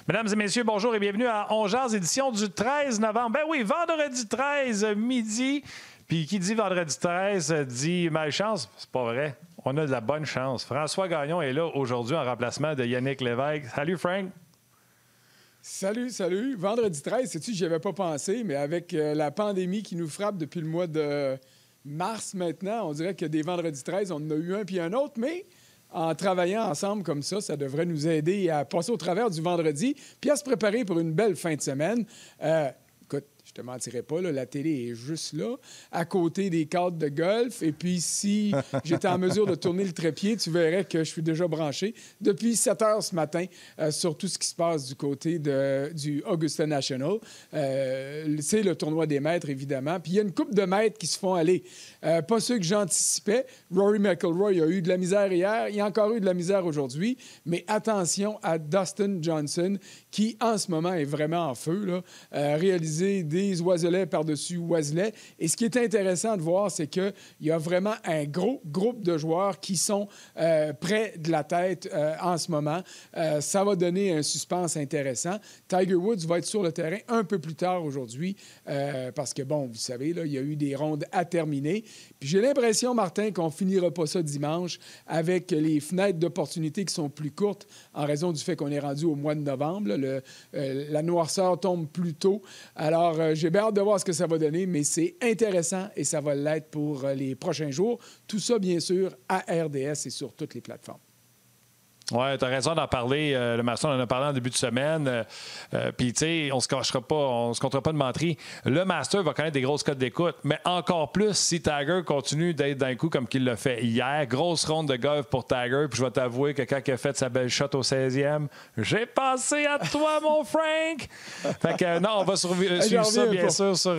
Mesdames et messieurs, bonjour et bienvenue à On Jase, édition du 13 novembre. Ben oui, vendredi 13, midi. Puis qui dit vendredi 13 dit malchance. C'est pas vrai. On a de la bonne chance. François Gagnon est là aujourd'hui en remplacement de Yannick Lévesque. Salut, Frank. Salut. Vendredi 13, sais-tu, j'y avais pas pensé, mais avec la pandémie qui nous frappe depuis le mois de mars maintenant, on dirait que des vendredis 13, on en a eu un puis un autre, mais en travaillant ensemble comme ça devrait nous aider à passer au travers du vendredi puis à se préparer pour une belle fin de semaine. Écoute, je te mentirais pas, là, la télé est juste là, à côté des cadres de golf. Et puis, si j'étais en mesure de tourner le trépied, tu verrais que je suis déjà branché depuis 7 heures ce matin sur tout ce qui se passe du côté du Augusta National. C'est le tournoi des maîtres, évidemment. Puis, il y a une couple de maîtres qui se font aller. Pas ceux que j'anticipais. Rory McIlroy a eu de la misère hier. Il a encore eu de la misère aujourd'hui. Mais attention à Dustin Johnson, qui, en ce moment, est vraiment en feu, là, réaliser des oiselets par-dessus oiselets. Et ce qui est intéressant de voir, c'est qu'il y a vraiment un gros groupe de joueurs qui sont près de la tête en ce moment. Ça va donner un suspense intéressant. Tiger Woods va être sur le terrain un peu plus tard aujourd'hui parce que, bon, vous savez, là, il y a eu des rondes à terminer. Puis j'ai l'impression, Martin, qu'on finira pas ça dimanche avec les fenêtres d'opportunité qui sont plus courtes en raison du fait qu'on est rendu au mois de novembre. Là. La noirceur tombe plus tôt. Alors, j'ai bien hâte de voir ce que ça va donner, mais c'est intéressant et ça va l'être pour les prochains jours. Tout ça, bien sûr, à RDS et sur toutes les plateformes. Oui, tu as raison d'en parler. Le Masters, on en a parlé en début de semaine. Puis, tu sais, on se cachera pas, on se comptera pas de menterie. Le Masters va connaître des grosses cotes d'écoute, mais encore plus si Tiger continue d'être d'un coup comme qu'il l'a fait hier. Grosse ronde de golf pour Tiger. Puis, je vais t'avouer que quand il a fait sa belle shot au 16e, j'ai pensé à toi, mon Frank! Fait que, non, on va suivre ça, bien sûr, sur...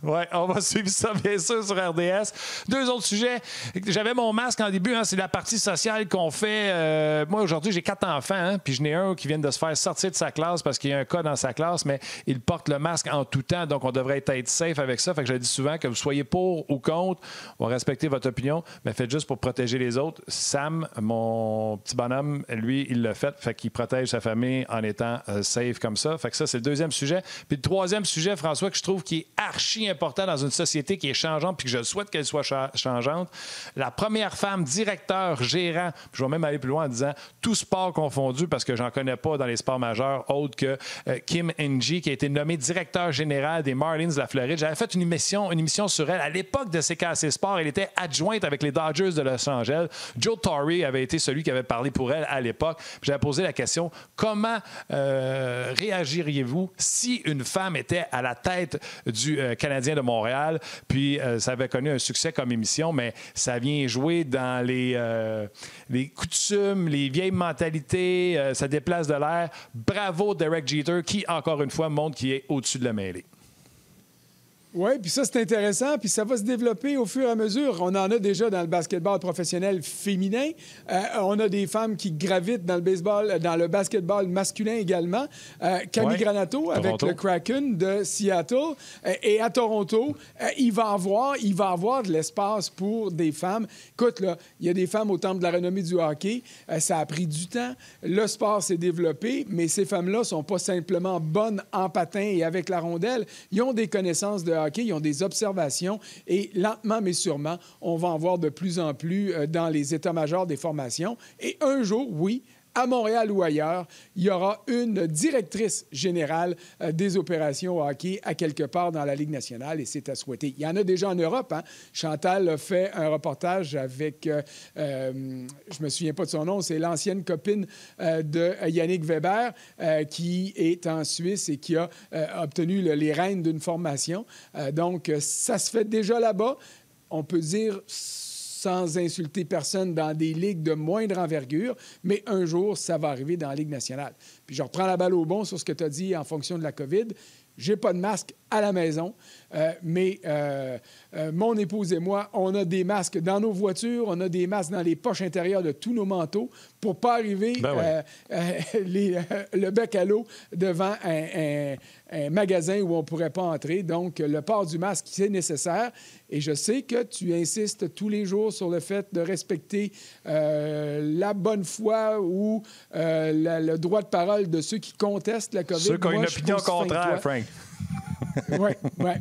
Oui, on va suivre ça, bien sûr, sur RDS. Deux autres sujets. J'avais mon masque en début, hein, c'est la partie sociale qu'on fait. Moi, aujourd'hui, j'ai 4 enfants, hein, puis je n'ai un qui vient de se faire sortir de sa classe parce qu'il y a un cas dans sa classe, mais il porte le masque en tout temps, donc on devrait être safe avec ça. Fait que je dis souvent que vous soyez pour ou contre, on va respecter votre opinion, mais faites juste pour protéger les autres. Sam, mon petit bonhomme, lui, il l'a fait qu'il protège sa famille en étant safe comme ça. Fait que ça, c'est le deuxième sujet. Puis le troisième sujet, François, que je trouve qui est archi important dans une société qui est changeante puis que je souhaite qu'elle soit changeante. La première femme directeur, gérant, je vais même aller plus loin en disant tout sport confondu parce que j'en connais pas dans les sports majeurs autres que Kim Ng qui a été nommée directeur général des Marlins de la Floride. J'avais fait une émission sur elle à l'époque de CKC Sport. Elle était adjointe avec les Dodgers de Los Angeles. Joe Torre avait été celui qui avait parlé pour elle à l'époque. J'avais posé la question, comment réagiriez-vous si une femme était à la tête du Canadien de Montréal, puis ça avait connu un succès comme émission, mais ça vient jouer dans les coutumes, les vieilles mentalités, ça déplace de l'air. Bravo Derek Jeter, qui, encore une fois, montre qu'il est au-dessus de la mêlée. Oui, puis ça, c'est intéressant, puis ça va se développer au fur et à mesure. On en a déjà dans le basketball professionnel féminin. On a des femmes qui gravitent dans le baseball, dans le basketball masculin également. Camille Granato avec Toronto. le Kraken de Seattle. Et à Toronto, il va avoir de l'espace pour des femmes. Écoute, là, il y a des femmes au temple de la renommée du hockey. Ça a pris du temps. Le sport s'est développé, mais ces femmes-là ne sont pas simplement bonnes en patin et avec la rondelle. Ils ont des connaissances de hockey, ils ont des observations et lentement mais sûrement, on va en voir de plus en plus dans les états-majors des formations. Et un jour, oui, à Montréal ou ailleurs, il y aura une directrice générale des opérations hockey à quelque part dans la Ligue nationale et c'est à souhaiter. Il y en a déjà en Europe. Hein? Chantal a fait un reportage avec, je me souviens pas de son nom, c'est l'ancienne copine de Yannick Weber qui est en Suisse et qui a obtenu les rênes d'une formation. Donc, ça se fait déjà là-bas. On peut dire sans insulter personne, dans des ligues de moindre envergure, mais un jour, ça va arriver dans la Ligue nationale. Puis je reprends la balle au bon sur ce que tu as dit en fonction de la COVID. J'ai pas de masque à la maison, mais mon épouse et moi, on a des masques dans nos voitures, on a des masques dans les poches intérieures de tous nos manteaux pour pas arriver le bec à l'eau devant un magasin où on ne pourrait pas entrer. Donc, le port du masque, c'est nécessaire. Et je sais que tu insistes tous les jours sur le fait de respecter la bonne foi ou le droit de parole parole de ceux qui contestent la COVID. Ceux qui ont une je suis opinion pas aussi fin que contraire, toi. Frank. Oui,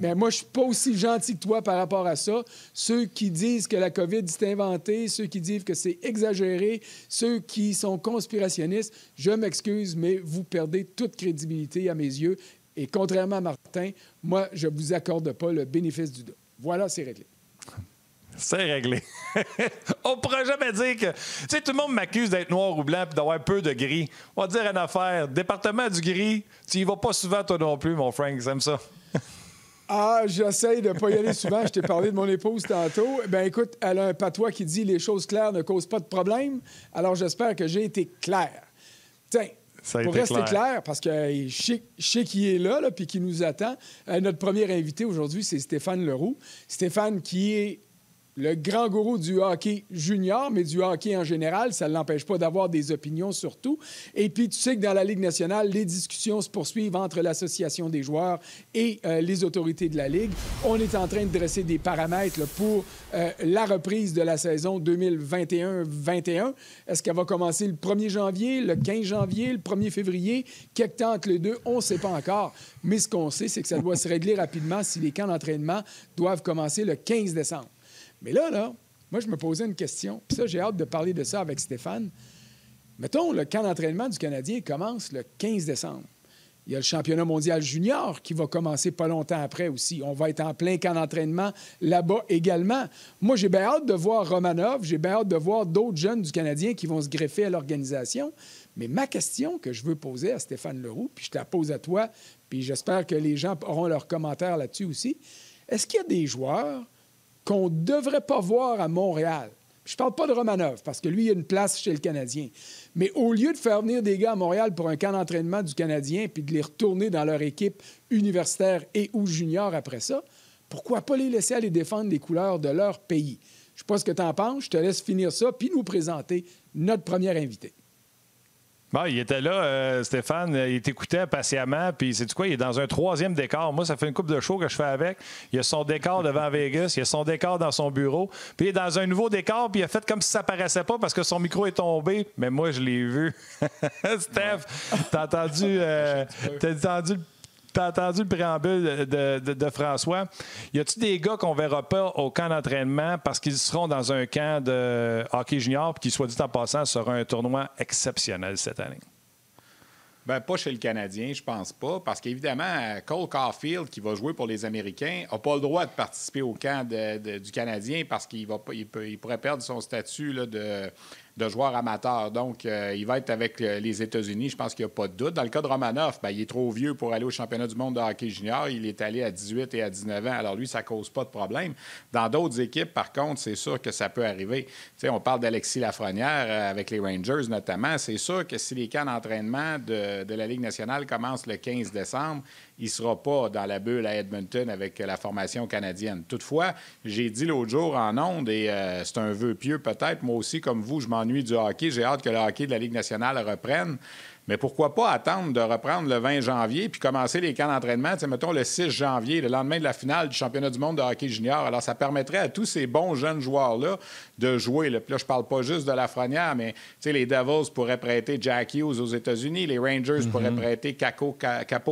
mais moi, je suis pas aussi gentil que toi par rapport à ça. Ceux qui disent que la COVID, c'est inventé, ceux qui disent que c'est exagéré, ceux qui sont conspirationnistes, je m'excuse, mais vous perdez toute crédibilité à mes yeux. Et contrairement à Martin, moi, je ne vous accorde pas le bénéfice du doute. Voilà, c'est réglé. C'est réglé. On ne pourra jamais dire que... Tu sais, tout le monde m'accuse d'être noir ou blanc et d'avoir peu de gris. On va dire une affaire. Département du gris, tu y vas pas souvent, toi non plus, mon Frank. J'aime ça. Ah, j'essaie de ne pas y aller souvent. Je t'ai parlé de mon épouse tantôt. Ben écoute, elle a un patois qui dit « Les choses claires ne causent pas de problème ». Alors, j'espère que j'ai été clair. Tiens, pour rester clair, parce que je sais qui est là puis qui nous attend, notre premier invité aujourd'hui, c'est Stéphane Leroux. Stéphane qui est le grand gourou du hockey junior, mais du hockey en général. Ça ne l'empêche pas d'avoir des opinions sur tout. Et puis, tu sais que dans la Ligue nationale, les discussions se poursuivent entre l'Association des joueurs et les autorités de la Ligue. On est en train de dresser des paramètres là, pour la reprise de la saison 2021-21. Est-ce qu'elle va commencer le 1er janvier, le 15 janvier, le 1er février? Quelque temps entre les deux, on ne sait pas encore. Mais ce qu'on sait, c'est que ça doit se régler rapidement si les camps d'entraînement doivent commencer le 15 décembre. Mais là, moi, je me posais une question. Puis ça, j'ai hâte de parler de ça avec Stéphane. Mettons, le camp d'entraînement du Canadien commence le 15 décembre. Il y a le championnat mondial junior qui va commencer pas longtemps après aussi. On va être en plein camp d'entraînement là-bas également. Moi, j'ai bien hâte de voir Romanov. J'ai bien hâte de voir d'autres jeunes du Canadien qui vont se greffer à l'organisation. Mais ma question que je veux poser à Stéphane Leroux, puis je te la pose à toi, puis j'espère que les gens auront leurs commentaires là-dessus aussi. Est-ce qu'il y a des joueurs qu'on ne devrait pas voir à Montréal? Je ne parle pas de Romanov, parce que lui, il a une place chez le Canadien. Mais au lieu de faire venir des gars à Montréal pour un camp d'entraînement du Canadien puis de les retourner dans leur équipe universitaire et ou junior après ça, pourquoi pas les laisser aller défendre les couleurs de leur pays? Je ne sais pas ce que tu en penses. Je te laisse finir ça puis nous présenter notre premier invité. Bon, il était là, Stéphane, il t'écoutait patiemment, puis sais-tu quoi, il est dans un 3e décor. Moi, ça fait une couple de shows que je fais avec. Il a son décor devant Vegas, il a son décor dans son bureau, puis il est dans un nouveau décor, puis il a fait comme si ça paraissait pas parce que son micro est tombé. Mais moi, je l'ai vu. Steph, t'as entendu le préambule de François. Y a-t-il des gars qu'on verra pas au camp d'entraînement parce qu'ils seront dans un camp de hockey junior puis qui, soit dit en passant, sera un tournoi exceptionnel cette année? Bien, pas chez le Canadien, je pense pas, parce qu'évidemment, Cole Caulfield, qui va jouer pour les Américains, n'a pas le droit de participer au camp du Canadien parce qu'il pourrait perdre son statut là, de joueur amateur. Donc, il va être avec les États-Unis. Je pense qu'il n'y a pas de doute. Dans le cas de Romanov, bien, il est trop vieux pour aller au championnat du monde de hockey junior. Il est allé à 18 et à 19 ans. Alors, lui, ça ne cause pas de problème. Dans d'autres équipes, par contre, c'est sûr que ça peut arriver. Tu sais, on parle d'Alexis Lafrenière avec les Rangers notamment. C'est sûr que si les camps d'entraînement de la Ligue nationale commencent le 15 décembre, il ne sera pas dans la bulle à Edmonton avec la formation canadienne. Toutefois, j'ai dit l'autre jour en ondes, et c'est un vœu pieux peut-être, moi aussi, comme vous, je m'ennuie du hockey. J'ai hâte que le hockey de la Ligue nationale reprenne. Mais pourquoi pas attendre de reprendre le 20 janvier puis commencer les camps d'entraînement, mettons le 6 janvier, le lendemain de la finale du championnat du monde de hockey junior. Alors, ça permettrait à tous ces bons jeunes joueurs-là de jouer. Puis là, je parle pas juste de Lafrenière, mais les Devils pourraient prêter Jack Hughes aux États-Unis, les Rangers pourraient prêter Capo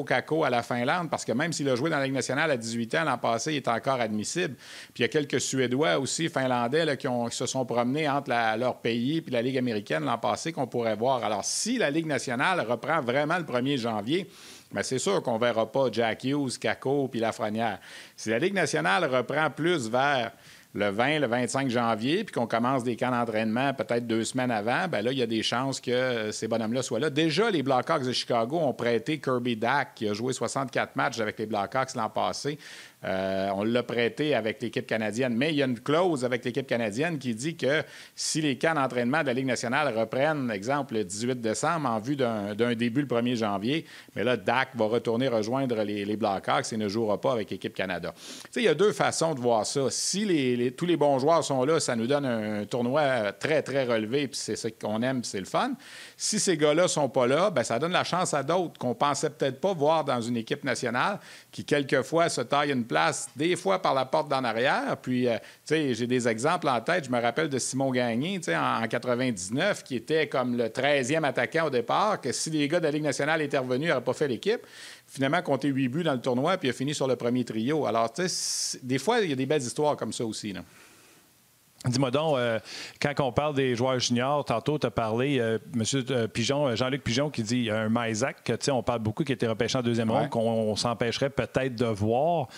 Kakko à la Finlande, parce que même s'il a joué dans la Ligue nationale à 18 ans l'an passé, il est encore admissible. Puis il y a quelques Suédois aussi, Finlandais, là, qui se sont promenés entre leur pays et la Ligue américaine l'an passé qu'on pourrait voir. Alors, si la Ligue nationale reprend vraiment le 1er janvier, bien, c'est sûr qu'on ne verra pas Jack Hughes, Kakko puis Lafrenière. Si la Ligue nationale reprend plus vers le 20, le 25 janvier, puis qu'on commence des camps d'entraînement peut-être 2 semaines avant, bien là, il y a des chances que ces bonhommes-là soient là. Déjà, les Blackhawks de Chicago ont prêté Kirby Dach, qui a joué 64 matchs avec les Blackhawks l'an passé. On l'a prêté avec l'équipe canadienne, mais il y a une clause avec l'équipe canadienne qui dit que si les camps d'entraînement de la Ligue nationale reprennent, exemple, le 18 décembre en vue d'un début le 1er janvier, mais là, Dak va retourner rejoindre les Blackhawks et ne jouera pas avec l'équipe Canada. Tu sais, il y a 2 façons de voir ça. Si les tous les bons joueurs sont là, ça nous donne un tournoi très, très relevé, puis c'est ça qu'on aime, puis c'est le fun. Si ces gars-là ne sont pas là, bien, ça donne la chance à d'autres qu'on ne pensait peut-être pas voir dans une équipe nationale, qui quelquefois se taillent une place, des fois par la porte d'en arrière. Puis, tu sais, j'ai des exemples en tête. Je me rappelle de Simon Gagné, tu sais, en 99, qui était comme le 13e attaquant au départ, que si les gars de la Ligue nationale étaient revenus, il n'aurait pas fait l'équipe. Finalement, compté 8 buts dans le tournoi, puis il a fini sur le premier trio. Alors, tu sais, des fois, il y a des belles histoires comme ça aussi, là. Dis-moi donc, quand on parle des joueurs juniors, tantôt, tu as parlé, M. Pigeon, Jean-Luc Pigeon, qui dit un Maisac, que, on parle beaucoup, qui a été repêché en deuxième ronde, qu'on s'empêcherait peut-être de voir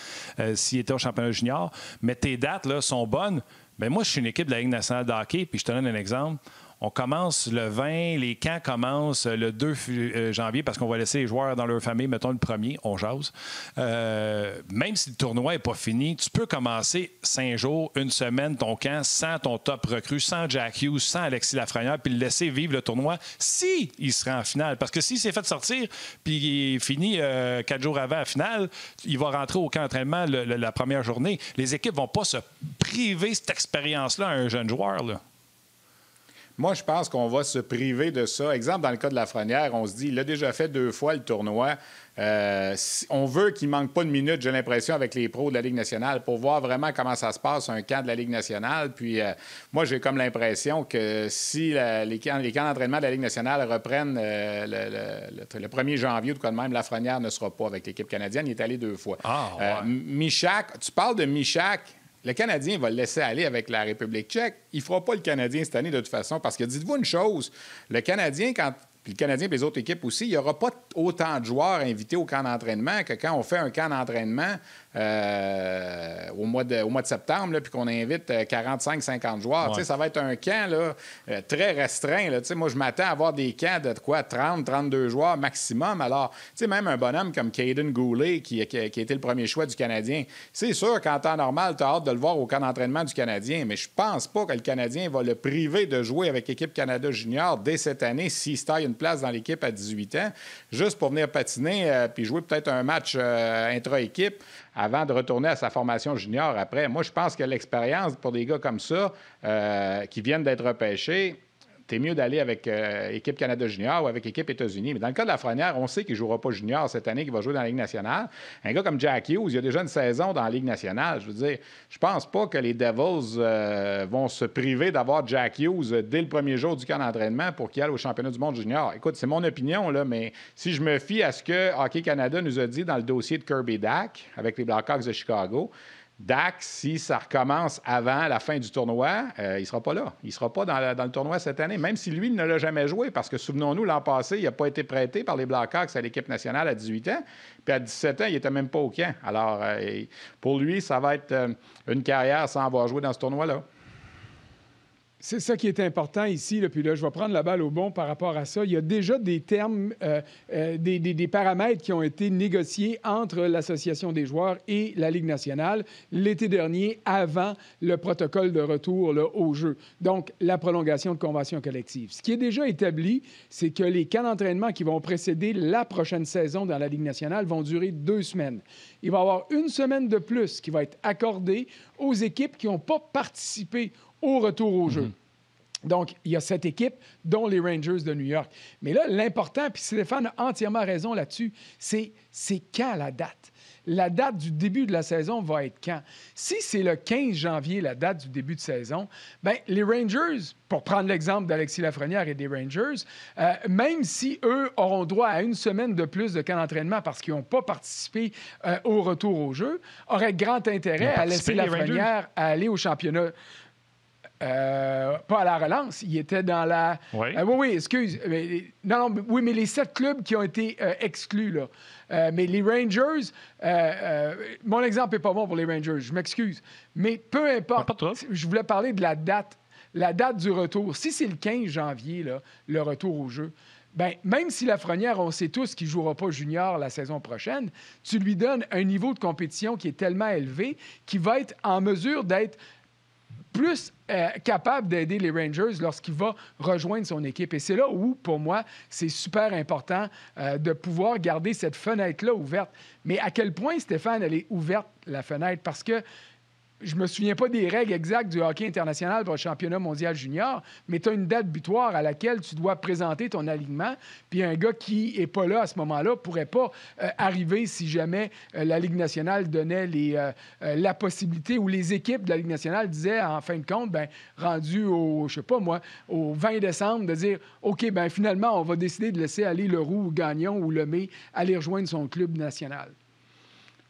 s'il était au championnat junior. Mais tes dates là, sont bonnes. Bien, moi, je suis une équipe de la Ligue nationale de hockey, puis je te donne un exemple. On commence le 20, les camps commencent le 2 janvier parce qu'on va laisser les joueurs dans leur famille, mettons le 1er, on jase. Même si le tournoi n'est pas fini, tu peux commencer 5 jours, une semaine, ton camp, sans ton top recrue, sans Jack Hughes, sans Alexis Lafrenière, puis le laisser vivre le tournoi s'il sera en finale. Parce que s'il s'est fait sortir, puis il finit 4 jours avant la finale, il va rentrer au camp d'entraînement la première journée. Les équipes ne vont pas se priver cette expérience-là à un jeune joueur, là. Moi, je pense qu'on va se priver de ça. Exemple, dans le cas de Lafrenière, on se dit, il a déjà fait 2 fois le tournoi. On veut qu'il ne manque pas de minutes, j'ai l'impression, avec les pros de la Ligue nationale pour voir vraiment comment ça se passe, un camp de la Ligue nationale. Puis, moi, j'ai comme l'impression que si les camps d'entraînement de la Ligue nationale reprennent le 1er janvier ou de quoi de même, Lafrenière ne sera pas avec l'équipe canadienne. Il est allé 2 fois. Michak, tu parles de Michak. Le Canadien va le laisser aller avec la République tchèque. Il ne fera pas le Canadien cette année de toute façon parce que dites-vous une chose, le Canadien, puis le Canadien et les autres équipes aussi, il n'y aura pas autant de joueurs invités au camp d'entraînement que quand on fait un camp d'entraînement au mois de septembre, puis qu'on invite 45-50 joueurs. Ça va être un camp là, très restreint. Là. Moi, je m'attends à avoir des camps de 30-32 joueurs maximum. Alors, même un bonhomme comme Caden Goulet, qui a été le premier choix du Canadien, c'est sûr qu'en temps normal, tu as hâte de le voir au camp d'entraînement du Canadien, mais je pense pas que le Canadien va le priver de jouer avec l'équipe Canada Junior dès cette année s'il se taille une place dans l'équipe à 18 ans, juste pour venir patiner puis jouer peut-être un match intra-équipe avant de retourner à sa formation junior après. Moi, je pense que l'expérience pour des gars comme ça qui viennent d'être repêchés, c'est mieux d'aller avec équipe Canada Junior ou avec équipe États-Unis. Mais dans le cas de Lafrenière, on sait qu'il ne jouera pas junior cette année, qu'il va jouer dans la Ligue nationale. Un gars comme Jack Hughes, il a déjà une saison dans la Ligue nationale. Je veux dire, je pense pas que les Devils vont se priver d'avoir Jack Hughes dès le premier jour du camp d'entraînement pour qu'il aille au championnat du monde junior. Écoute, c'est mon opinion, là, mais si je me fie à ce que Hockey Canada nous a dit dans le dossier de Kirby Dach avec les Blackhawks de Chicago, Dach, si ça recommence avant la fin du tournoi, il ne sera pas là. Il ne sera pas dans le tournoi cette année, même si lui, il ne l'a jamais joué, parce que, souvenons-nous, l'an passé, il n'a pas été prêté par les Blackhawks à l'équipe nationale à 18 ans, puis à 17 ans, il n'était même pas au camp. Alors, pour lui, ça va être une carrière sans avoir joué dans ce tournoi-là. C'est ça qui est important ici. Là, puis là, je vais prendre la balle au bon par rapport à ça. Il y a déjà des termes, des paramètres qui ont été négociés entre l'Association des joueurs et la Ligue nationale l'été dernier, avant le protocole de retour là, au jeu. Donc, la prolongation de convention collective. Ce qui est déjà établi, c'est que les camps d'entraînement qui vont précéder la prochaine saison dans la Ligue nationale vont durer 2 semaines. Il va y avoir 1 semaine de plus qui va être accordée aux équipes qui n'ont pas participé au retour au jeu. Donc, il y a 7 équipes, dont les Rangers de New York. Mais là, l'important, puis Stéphane a entièrement raison là-dessus, c'est quand la date? La date du début de la saison va être quand? Si c'est le 15 janvier, la date du début de saison, bien, les Rangers, pour prendre l'exemple d'Alexis Lafrenière et des Rangers, même si eux auront droit à 1 semaine de plus de camp d'entraînement parce qu'ils n'ont pas participé au retour au jeu, auraient grand intérêt à laisser Lafrenière aller au championnat. Pas à la relance, il était dans la... Oui, excuse. Oui, mais les 7 clubs qui ont été exclus, là. Mais les Rangers, mon exemple n'est pas bon pour les Rangers, je m'excuse. Mais peu importe, je voulais parler de la date du retour. Si c'est le 15 janvier, là, le retour au jeu, bien, même si Lafrenière, on sait tous qu'il ne jouera pas junior la saison prochaine, tu lui donnes un niveau de compétition qui est tellement élevé qu'il va être en mesure d'être plus capable d'aider les Rangers lorsqu'il va rejoindre son équipe. Et c'est là où, pour moi, c'est super important de pouvoir garder cette fenêtre-là ouverte. Mais à quel point, Stéphane, elle est ouverte, la fenêtre? Parce que je me souviens pas des règles exactes du hockey international pour le championnat mondial junior, mais tu as une date butoir à laquelle tu dois présenter ton alignement. Puis un gars qui est pas là à ce moment-là pourrait pas arriver si jamais la Ligue nationale donnait la possibilité ou les équipes de la Ligue nationale disaient en fin de compte, ben rendu au, je sais pas moi, au 20 décembre, de dire OK, ben finalement, on va décider de laisser aller Leroux ou Gagnon ou Lemay aller rejoindre son club national.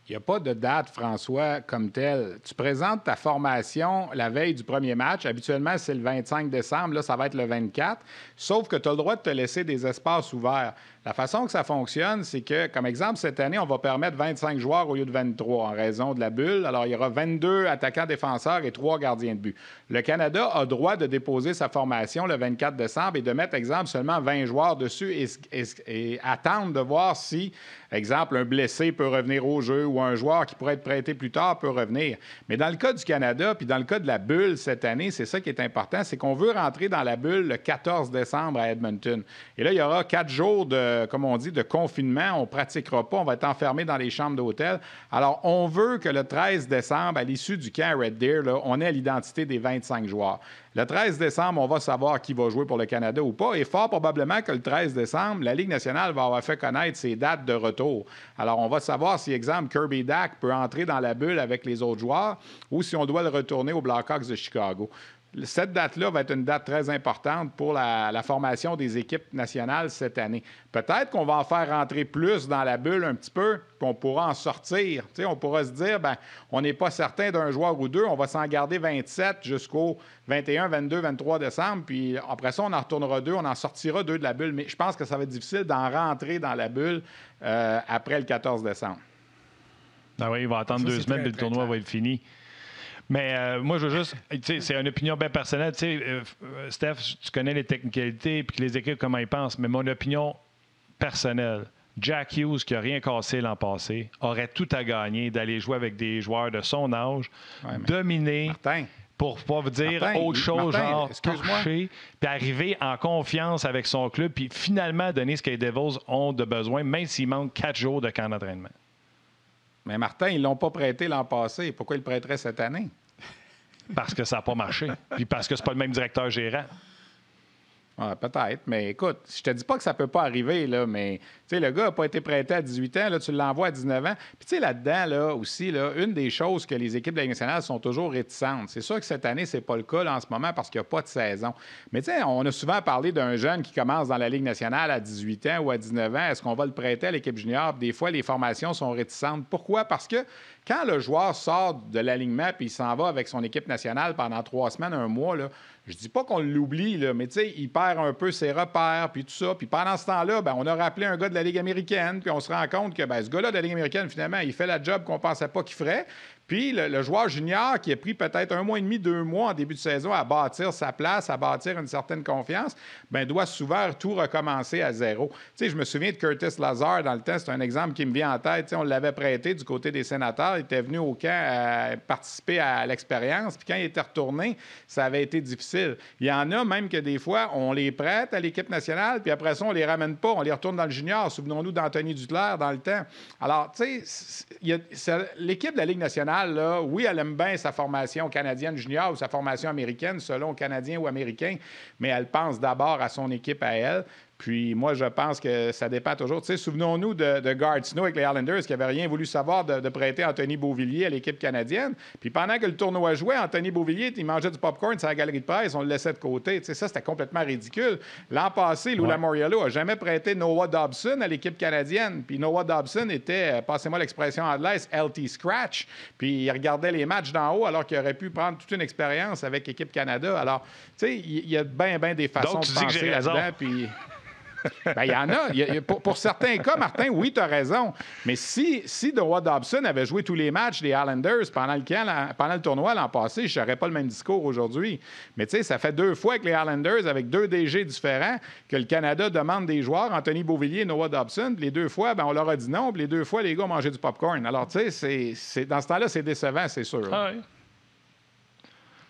Il n'y a pas de date, François, comme telle. Tu présentes ta formation la veille du premier match. Habituellement, c'est le 25 décembre. Là, ça va être le 24. Sauf que tu as le droit de te laisser des espaces ouverts. La façon que ça fonctionne, c'est que, comme exemple, cette année, on va permettre 25 joueurs au lieu de 23 en raison de la bulle. Alors, il y aura 22 attaquants-défenseurs et 3 gardiens de but. Le Canada a droit de déposer sa formation le 24 décembre et de mettre, exemple, seulement 20 joueurs dessus et attendre de voir si, exemple, un blessé peut revenir au jeu ou un joueur qui pourrait être prêté plus tard peut revenir. Mais dans le cas du Canada, puis dans le cas de la bulle cette année, c'est ça qui est important, c'est qu'on veut rentrer dans la bulle le 14 décembre à Edmonton. Et là, il y aura 4 jours comme on dit, de confinement. On ne pratiquera pas. On va être enfermé dans les chambres d'hôtel. Alors, on veut que le 13 décembre, à l'issue du camp Red Deer, là, on ait l'identité des 25 joueurs. Le 13 décembre, on va savoir qui va jouer pour le Canada ou pas. Et fort probablement que le 13 décembre, la Ligue nationale va avoir fait connaître ses dates de retour. Alors, on va savoir si, exemple, Kirby Dach peut entrer dans la bulle avec les autres joueurs ou si on doit le retourner aux Blackhawks de Chicago. Cette date-là va être une date très importante pour la formation des équipes nationales cette année. Peut-être qu'on va en faire rentrer plus dans la bulle un petit peu, puis on pourra en sortir. T'sais, on pourra se dire, ben, on n'est pas certain d'un joueur ou deux, on va s'en garder 27 jusqu'au 21, 22, 23 décembre, puis après ça, on en retournera 2, on en sortira 2 de la bulle. Mais je pense que ça va être difficile d'en rentrer dans la bulle après le 14 décembre. Ah oui, il va attendre 2 semaines, puis le tournoi va être fini. Mais moi, je veux juste... C'est une opinion bien personnelle. Steph, tu connais les technicalités puis les équipes, comment ils pensent. Mais mon opinion personnelle, Jack Hughes, qui n'a rien cassé l'an passé, aurait tout à gagner d'aller jouer avec des joueurs de son âge, dominer... Martin. Pour ne pas vous dire autre chose, genre torcher, puis arriver en confiance avec son club, puis finalement donner ce que les Devils ont de besoin, même s'il manque 4 jours de camp d'entraînement. Mais Martin, ils ne l'ont pas prêté l'an passé. Pourquoi ils le prêteraient cette année? Parce que ça n'a pas marché. Puis parce que c'est pas le même directeur gérant. Ouais, peut-être, mais écoute, je te dis pas que ça peut pas arriver, là, mais le gars n'a pas été prêté à 18 ans, là, tu l'envoies à 19 ans. Puis là-dedans, là, aussi, là, une des choses que les équipes de la Ligue nationale sont toujours réticentes. C'est sûr que cette année, c'est pas le cas là, en ce moment parce qu'il n'y a pas de saison. Mais on a souvent parlé d'un jeune qui commence dans la Ligue nationale à 18 ans ou à 19 ans. Est-ce qu'on va le prêter à l'équipe junior? Puis des fois, les formations sont réticentes. Pourquoi? Parce que quand le joueur sort de l'alignement puis il s'en va avec son équipe nationale pendant 3 semaines, 1 mois, là, je dis pas qu'on l'oublie, là, mais il perd un peu ses repères, puis tout ça. Puis pendant ce temps-là, on a rappelé un gars de la Ligue américaine, puis on se rend compte que ce gars-là de la Ligue américaine, finalement, il fait la job qu'on pensait pas qu'il ferait. Puis le joueur junior qui a pris peut-être 1 mois et demi, 2 mois en début de saison à bâtir sa place, à bâtir une certaine confiance, doit souvent tout recommencer à zéro. Je me souviens de Curtis Lazar dans le temps, c'est un exemple qui me vient en tête. On l'avait prêté du côté des Sénateurs, il était venu au camp participer à l'expérience, puis quand il était retourné, ça avait été difficile. Il y en a même que des fois, on les prête à l'équipe nationale, puis après ça, on les ramène pas, on les retourne dans le junior. Souvenons-nous d'Anthony Duclair dans le temps. Alors, l'équipe de la Ligue nationale, là, oui, elle aime bien sa formation canadienne junior ou sa formation américaine, selon Canadien ou Américain, mais elle pense d'abord à son équipe à elle. Puis moi, je pense que ça dépend toujours. Souvenons-nous de Gatineau avec les Islanders qui n'avaient rien voulu savoir de prêter Anthony Beauvillier à l'équipe canadienne. Puis pendant que le tournoi jouait, Anthony Beauvillier, il mangeait du popcorn sur la galerie de presse, on le laissait de côté. Ça, c'était complètement ridicule. L'an passé, Lou Lamoriello n'a jamais prêté Noah Dobson à l'équipe canadienne. Puis Noah Dobson était, passez-moi l'expression anglaise, LT Scratch. Puis il regardait les matchs d'en haut alors qu'il aurait pu prendre toute une expérience avec l'équipe Canada. Alors, il y a bien des façons de penser là-dedans. Puis... il y en a. Pour certains cas, Martin, oui, tu as raison. Mais si Noah Dobson avait joué tous les matchs des Islanders pendant le tournoi l'an passé, je n'aurais pas le même discours aujourd'hui. Mais ça fait 2 fois que les Islanders, avec 2 DG différents, que le Canada demande des joueurs, Anthony Beauvillier et Noah Dobson. Puis les 2 fois, on leur a dit non. Puis les 2 fois, les gars ont mangé du popcorn. Alors, dans ce temps-là, c'est décevant, c'est sûr. Ah oui.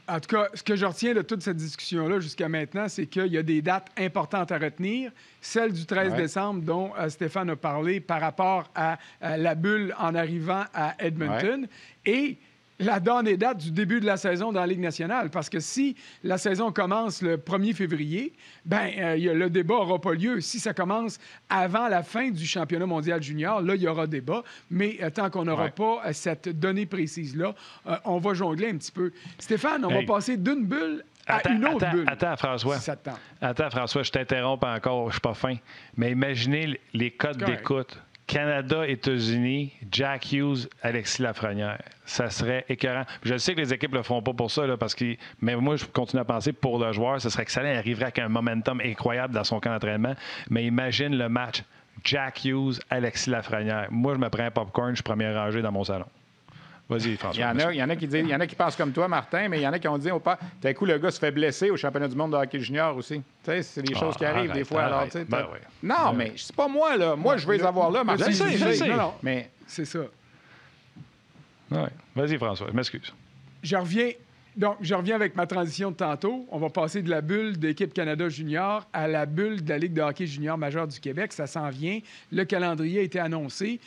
En tout cas, ce que je retiens de toute cette discussion-là jusqu'à maintenant, c'est qu'il y a des dates importantes à retenir. Celle du 13 décembre dont Stéphane a parlé par rapport à la bulle en arrivant à Edmonton. Et la donne et date du début de la saison dans la Ligue nationale. Parce que si la saison commence le 1er février, le débat n'aura pas lieu. Si ça commence avant la fin du championnat mondial junior, là, il y aura débat. Mais tant qu'on n'aura pas cette donnée précise-là, on va jongler un petit peu. Stéphane, on va passer d'une bulle à une autre bulle. Attends, François. Si ça te tente. Attends, François, je t'interromps encore, je suis pas fin. Mais imaginez les codes d'écoute. Canada, États-Unis, Jack Hughes, Alexis Lafrenière. Ça serait écœurant. Je sais que les équipes ne le feront pas pour ça, là, mais moi, je continue à penser pour le joueur, ce serait excellent. Il arriverait avec un momentum incroyable dans son camp d'entraînement. Mais imagine le match Jack Hughes, Alexis Lafrenière. Moi, je me prends un popcorn, je suis premier rangé dans mon salon. Vas-y, François. Il y en a qui pensent comme toi, Martin, mais il y en a qui ont dit, d'un coup, le gars se fait blesser au championnat du monde de hockey junior aussi. Tu sais, c'est des choses qui arrivent des fois. Alors, non, mais c'est pas moi, là. Moi, je veux les avoir là, Martin. Je sais. Non, mais c'est ça. Ouais. Vas-y, François. Je m'excuse. Je reviens avec ma transition de tantôt. On va passer de la bulle d'équipe Canada junior à la bulle de la Ligue de hockey junior majeure du Québec. Ça s'en vient. Le calendrier a été annoncé.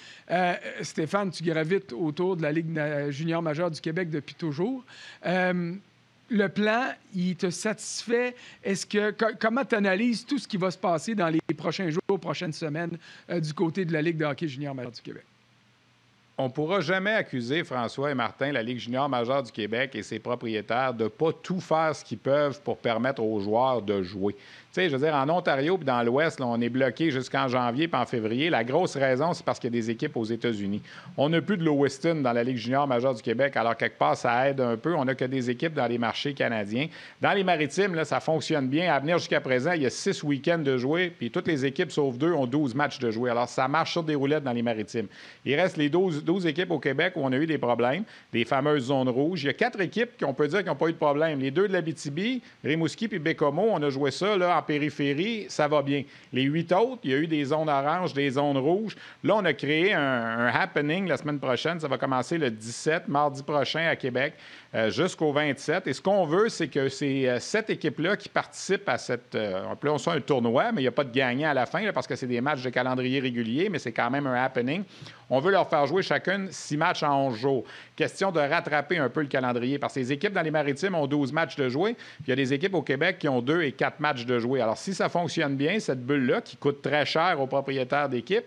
Stéphane, tu gravites autour de la Ligue junior majeure du Québec depuis toujours. Le plan, il te satisfait? Comment tu analyses tout ce qui va se passer dans les prochains jours, prochaines semaines du côté de la Ligue de hockey junior majeure du Québec? On ne pourra jamais accuser François et Martin, la Ligue junior majeure du Québec et ses propriétaires de ne pas tout faire ce qu'ils peuvent pour permettre aux joueurs de jouer. Tu sais, je veux dire, en Ontario puis dans l'Ouest, là, on est bloqué jusqu'en janvier puis en février. La grosse raison, c'est parce qu'il y a des équipes aux États-Unis. On n'a plus de Lewiston dans la Ligue junior majeure du Québec, alors quelque part, ça aide un peu. On n'a que des équipes dans les marchés canadiens. Dans les maritimes, là, ça fonctionne bien. À venir jusqu'à présent, il y a 6 week-ends de jouer, puis toutes les équipes, sauf 2, ont 12 matchs de jouer. Alors, ça marche sur des roulettes dans les maritimes. Il reste les 12 équipes au Québec où on a eu des problèmes, les fameuses zones rouges. Il y a 4 équipes qu'on peut dire qui n'ont pas eu de problème. Les 2 de l'Abitibi, Rimouski puis Bécomo, on a joué ça là, en périphérie, ça va bien. Les 8 autres, il y a eu des zones oranges, des zones rouges. Là, on a créé un happening la semaine prochaine. Ça va commencer le 17, mardi prochain à Québec, jusqu'au 27. Et ce qu'on veut, c'est que ces 7 équipes-là qui participent à cette... appelons ça un tournoi, mais il n'y a pas de gagnant à la fin là, parce que c'est des matchs de calendrier régulier, mais c'est quand même un happening. On veut leur faire jouer chacune 6 matchs en 11 jours. Question de rattraper un peu le calendrier, parce que les équipes dans les maritimes ont 12 matchs de jouer, puis il y a des équipes au Québec qui ont 2 et 4 matchs de jouer. Alors, si ça fonctionne bien, cette bulle-là, qui coûte très cher aux propriétaires d'équipes,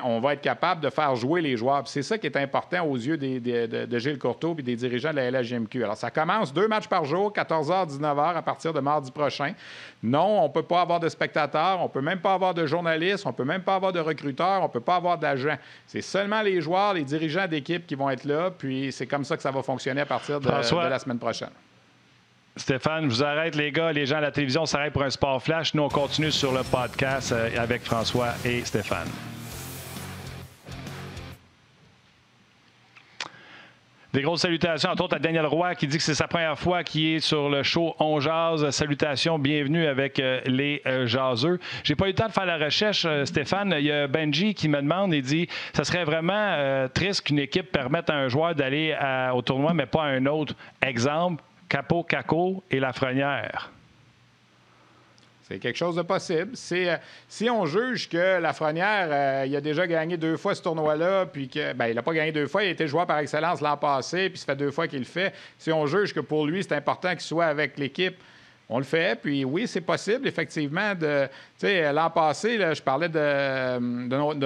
on va être capable de faire jouer les joueurs. Puis c'est ça qui est important aux yeux de Gilles Courteau et des dirigeants de la LHJMQ. Alors, ça commence 2 matchs par jour, 14h, 19h, à partir de mardi prochain. Non, on ne peut pas avoir de spectateurs, on ne peut même pas avoir de journalistes, on ne peut même pas avoir de recruteurs, on ne peut pas avoir d'agents. C'est seulement les joueurs, les dirigeants d'équipe qui vont être là, puis c'est comme ça que ça va fonctionner à partir de la semaine prochaine. Stéphane, je vous arrête, les gars. Les gens à la télévision s'arrêtent pour un sport flash. Nous, on continue sur le podcast avec François et Stéphane. Des grosses salutations, entre autres à Daniel Roy qui dit que c'est sa première fois qu'il est sur le show On Jase. Salutations, bienvenue avec les jaseux. J'ai pas eu le temps de faire la recherche, Stéphane. Il y a Benji qui me demande, il dit « Ça serait vraiment triste qu'une équipe permette à un joueur d'aller au tournoi, mais pas à un autre. Exemple, Capo, Caco et Lafrenière. » C'est quelque chose de possible. Si on juge que Lafrenière, il a déjà gagné 2 fois ce tournoi-là, puis que il n'a pas gagné 2 fois, il a été joueur par excellence l'an passé, puis ça fait 2 fois qu'il le fait. Si on juge que pour lui, c'est important qu'il soit avec l'équipe, on le fait. Puis oui, c'est possible, effectivement. L'an passé, là, je parlais de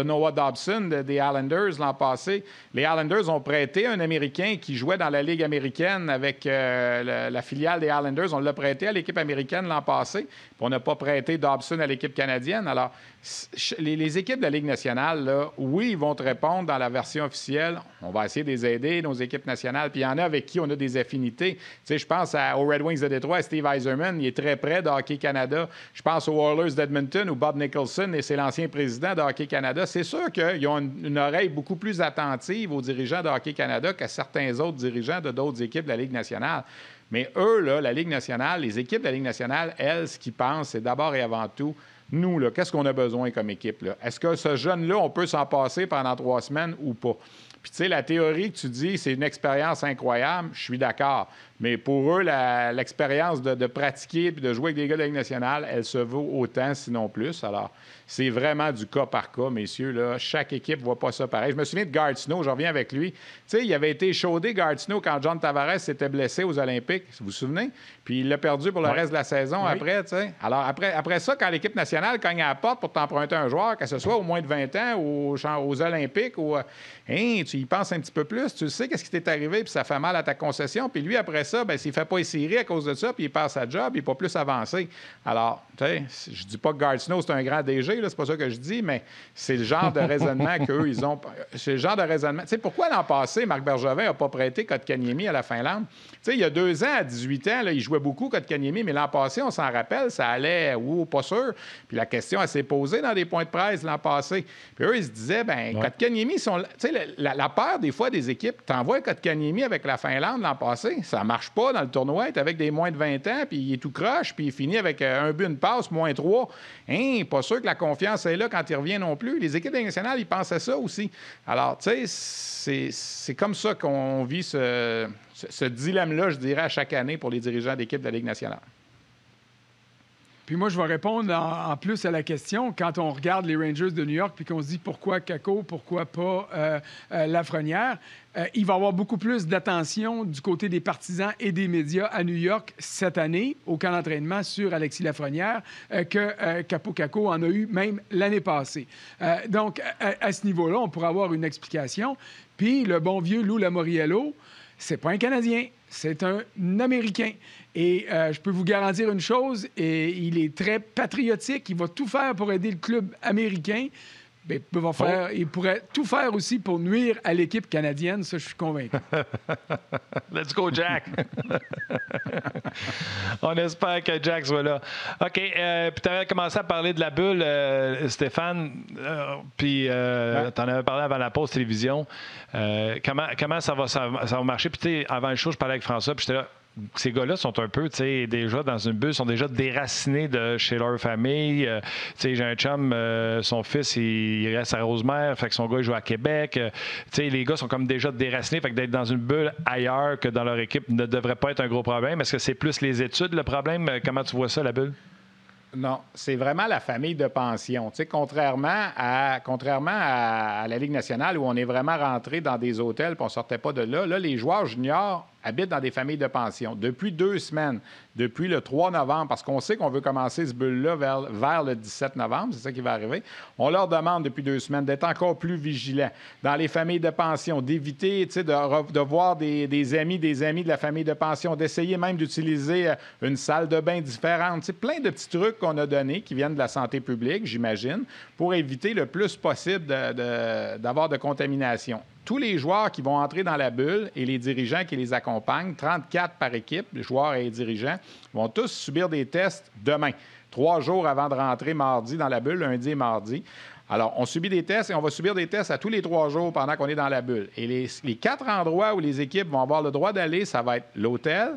Noah Dobson, des Islanders l'an passé. Les Islanders ont prêté un Américain qui jouait dans la Ligue américaine avec la filiale des Islanders. On l'a prêté à l'équipe américaine l'an passé. Puis on n'a pas prêté Dobson à l'équipe canadienne. Alors, les équipes de la Ligue nationale, là, oui, ils vont te répondre dans la version officielle. On va essayer de les aider, nos équipes nationales. Puis il y en a avec qui on a des affinités. Je pense aux Red Wings de Détroit, Steve Yzerman, il est très près de Hockey Canada. Je pense aux Oilers d'Edmonton, où Bob Nicholson, et c'est l'ancien président de Hockey Canada. C'est sûr qu'ils ont une oreille beaucoup plus attentive aux dirigeants de Hockey Canada qu'à certains autres dirigeants de d'autres équipes de la Ligue nationale. Mais eux, là, la Ligue nationale, les équipes de la Ligue nationale, elles, ce qu'ils pensent, c'est d'abord et avant tout nous, là, qu'est-ce qu'on a besoin comme équipe? Là? Est-ce que ce jeune-là, on peut s'en passer pendant 3 semaines ou pas? Puis, tu sais, la théorie que tu dis, c'est une expérience incroyable, je suis d'accord. Mais pour eux, l'expérience de pratiquer et de jouer avec des gars de la Ligue nationale, elle se vaut autant, sinon plus. Alors, c'est vraiment du cas par cas, messieurs. Là. Chaque équipe ne voit pas ça pareil. Je me souviens de Gatineau, je reviens avec lui. Tu sais, il avait été échaudé, Gatineau, quand John Tavares s'était blessé aux Olympiques, vous vous souvenez? Puis il l'a perdu pour le reste de la saison après, tu sais. Alors, après ça, quand l'équipe nationale cogne à la porte pour t'emprunter un joueur, que ce soit au moins de 20 ans ou aux Olympiques, ou, tu y penses un petit peu plus, tu sais qu'est-ce qui t'est arrivé, puis ça fait mal à ta concession. Puis lui, après ça, bien, s'il ne fait pas les séries à cause de ça, puis il perd sa job, il n'est pas plus avancé. Alors, tu sais, je dis pas que Gatineau, c'est un grand DG, là, c'est pas ça que je dis, mais c'est le genre de raisonnement qu'eux, ils ont. C'est le genre de raisonnement. Tu sais, pourquoi l'an passé, Marc Bergevin n'a pas prêté Kotkaniemi à la Finlande? Tu sais, il y a 2 ans, à 18 ans, là, il jouait beaucoup Kotkaniemi, mais l'an passé, on s'en rappelle, ça allait, pas sûr. Puis la question, elle s'est posée dans des points de presse l'an passé. Puis eux, ils se disaient, bien, Kotkaniemi, tu sais, la peur des fois des équipes, t'envoies Kotkaniemi avec la Finlande l'an passé, ça marche pas dans le tournoi, t'es avec des moins de 20 ans, puis il est tout croche, puis il finit avec un but, une passe, -3. Pas sûr que la confiance est là quand il revient non plus. Les équipes nationales, ils pensaient ça aussi. Alors, tu sais, c'est comme ça qu'on vit ce dilemme-là, je dirais, à chaque année pour les dirigeants d'équipe de la Ligue nationale. Puis moi, je vais répondre en plus à la question. Quand on regarde les Rangers de New York puis qu'on se dit pourquoi Kakko, pourquoi pas Lafrenière, il va y avoir beaucoup plus d'attention du côté des partisans et des médias à New York cette année au camp d'entraînement sur Alexis Lafrenière que Kaapo Kakko en a eu même l'année passée. Donc, à ce niveau-là, on pourrait avoir une explication. Puis le bon vieux Lou Lamoriello, c'est pas un Canadien, c'est un Américain. Et je peux vous garantir une chose, et il est très patriotique, il va tout faire pour aider le club américain. Bien, il pourrait tout faire aussi pour nuire à l'équipe canadienne, ça, je suis convaincu. Let's go, Jack! On espère que Jack soit là. OK, puis tu avais commencé à parler de la bulle, Stéphane, puis tu en avais parlé avant la pause télévision. Comment ça va marcher? Puis tu sais, avant le show, je parlais avec François, puis j'étais là, ces gars-là sont un peu, tu sais, déjà dans une bulle, sont déjà déracinés de chez leur famille. Tu sais, j'ai un chum, son fils, il reste à Rosemère, fait que son gars, il joue à Québec. Tu sais, les gars sont comme déjà déracinés, fait que d'être dans une bulle ailleurs que dans leur équipe ne devrait pas être un gros problème. Est-ce que c'est plus les études, le problème? Comment tu vois ça, la bulle? Non, c'est vraiment la famille de pension. Tu sais, contrairement à la Ligue nationale où on est vraiment rentré dans des hôtels et on ne sortait pas de là, les joueurs juniors habitent dans des familles de pension depuis 2 semaines, depuis le 3 novembre, parce qu'on sait qu'on veut commencer ce bulle-là vers le 17 novembre, c'est ça qui va arriver. On leur demande depuis 2 semaines d'être encore plus vigilants dans les familles de pension, d'éviter de voir des amis de la famille de pension, d'essayer même d'utiliser une salle de bain différente. C'est plein de petits trucs qu'on a donnés qui viennent de la santé publique, j'imagine, pour éviter le plus possible d'avoir de contamination. Tous les joueurs qui vont entrer dans la bulle et les dirigeants qui les accompagnent, 34 par équipe, les joueurs et les dirigeants, vont tous subir des tests demain, 3 jours avant de rentrer mardi dans la bulle, lundi et mardi. Alors, on subit des tests et on va subir des tests à tous les 3 jours pendant qu'on est dans la bulle. Et les 4 endroits où les équipes vont avoir le droit d'aller, ça va être l'hôtel,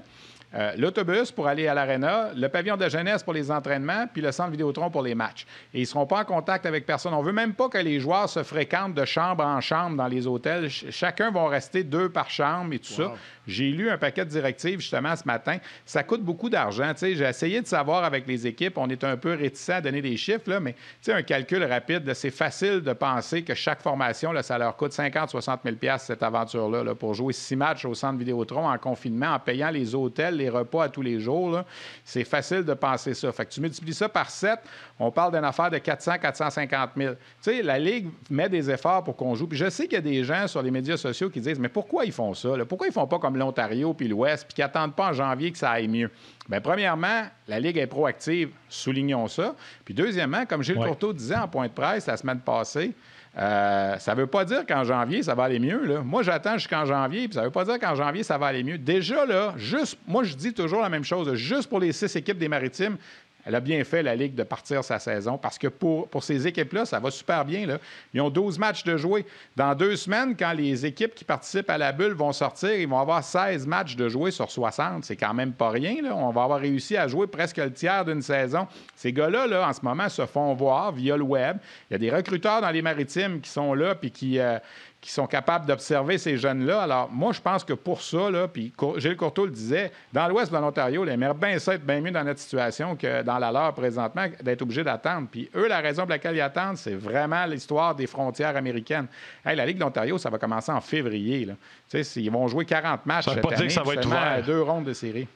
l'autobus pour aller à l'aréna, le pavillon de jeunesse pour les entraînements, puis le centre Vidéotron pour les matchs. Et ils ne seront pas en contact avec personne. On ne veut même pas que les joueurs se fréquentent de chambre en chambre dans les hôtels. Chacun va rester 2 par chambre et tout ça. J'ai lu un paquet de directives justement ce matin. Ça coûte beaucoup d'argent. J'ai essayé de savoir avec les équipes. On est un peu réticents à donner des chiffres, là, mais un calcul rapide, là, c'est facile de penser que chaque formation, là, ça leur coûte 50-60 000 cette aventure-là là, pour jouer 6 matchs au centre Vidéotron en confinement, en payant les hôtels, les repas à tous les jours. Là. C'est facile de penser ça. Fait que tu multiplies ça par 7, on parle d'une affaire de 400-450 000. Tu sais, la Ligue met des efforts pour qu'on joue. Puis je sais qu'il y a des gens sur les médias sociaux qui disent « Mais pourquoi ils font ça? Là? Pourquoi ils font pas comme l'Ontario puis l'Ouest puis qu'ils n'attendent pas en janvier que ça aille mieux? » Bien, premièrement, la Ligue est proactive. Soulignons ça. Puis deuxièmement, comme Gilles Courteau disait en point de presse la semaine passée, ça ne veut pas dire qu'en janvier, ça va aller mieux. Là. Moi, j'attends jusqu'en janvier, puis ça ne veut pas dire qu'en janvier, ça va aller mieux. Déjà, là, moi, je dis toujours la même chose. Juste pour les 6 équipes des Maritimes, elle a bien fait, la Ligue, de partir sa saison parce que pour ces équipes-là, ça va super bien. Là. Ils ont 12 matchs de jouer. Dans 2 semaines, quand les équipes qui participent à la bulle vont sortir, ils vont avoir 16 matchs de jouer sur 60. C'est quand même pas rien. Là. On va avoir réussi à jouer presque le tiers d'une saison. Ces gars-là, là, en ce moment, se font voir via le web. Il y a des recruteurs dans les Maritimes qui sont là puis qui sont capables d'observer ces jeunes-là. Alors, moi, je pense que pour ça, là, puis Gilles Courteau le disait, dans l'ouest de l'Ontario, ils aimeraient bien ça être bien mieux dans notre situation que dans la leur présentement, d'être obligés d'attendre. Puis eux, la raison pour laquelle ils attendent, c'est vraiment l'histoire des frontières américaines. Hey, la Ligue d'Ontario, ça va commencer en février. Là. Ils vont jouer 40 matchs cette année, que ça va être ouvert. 2 rondes de série.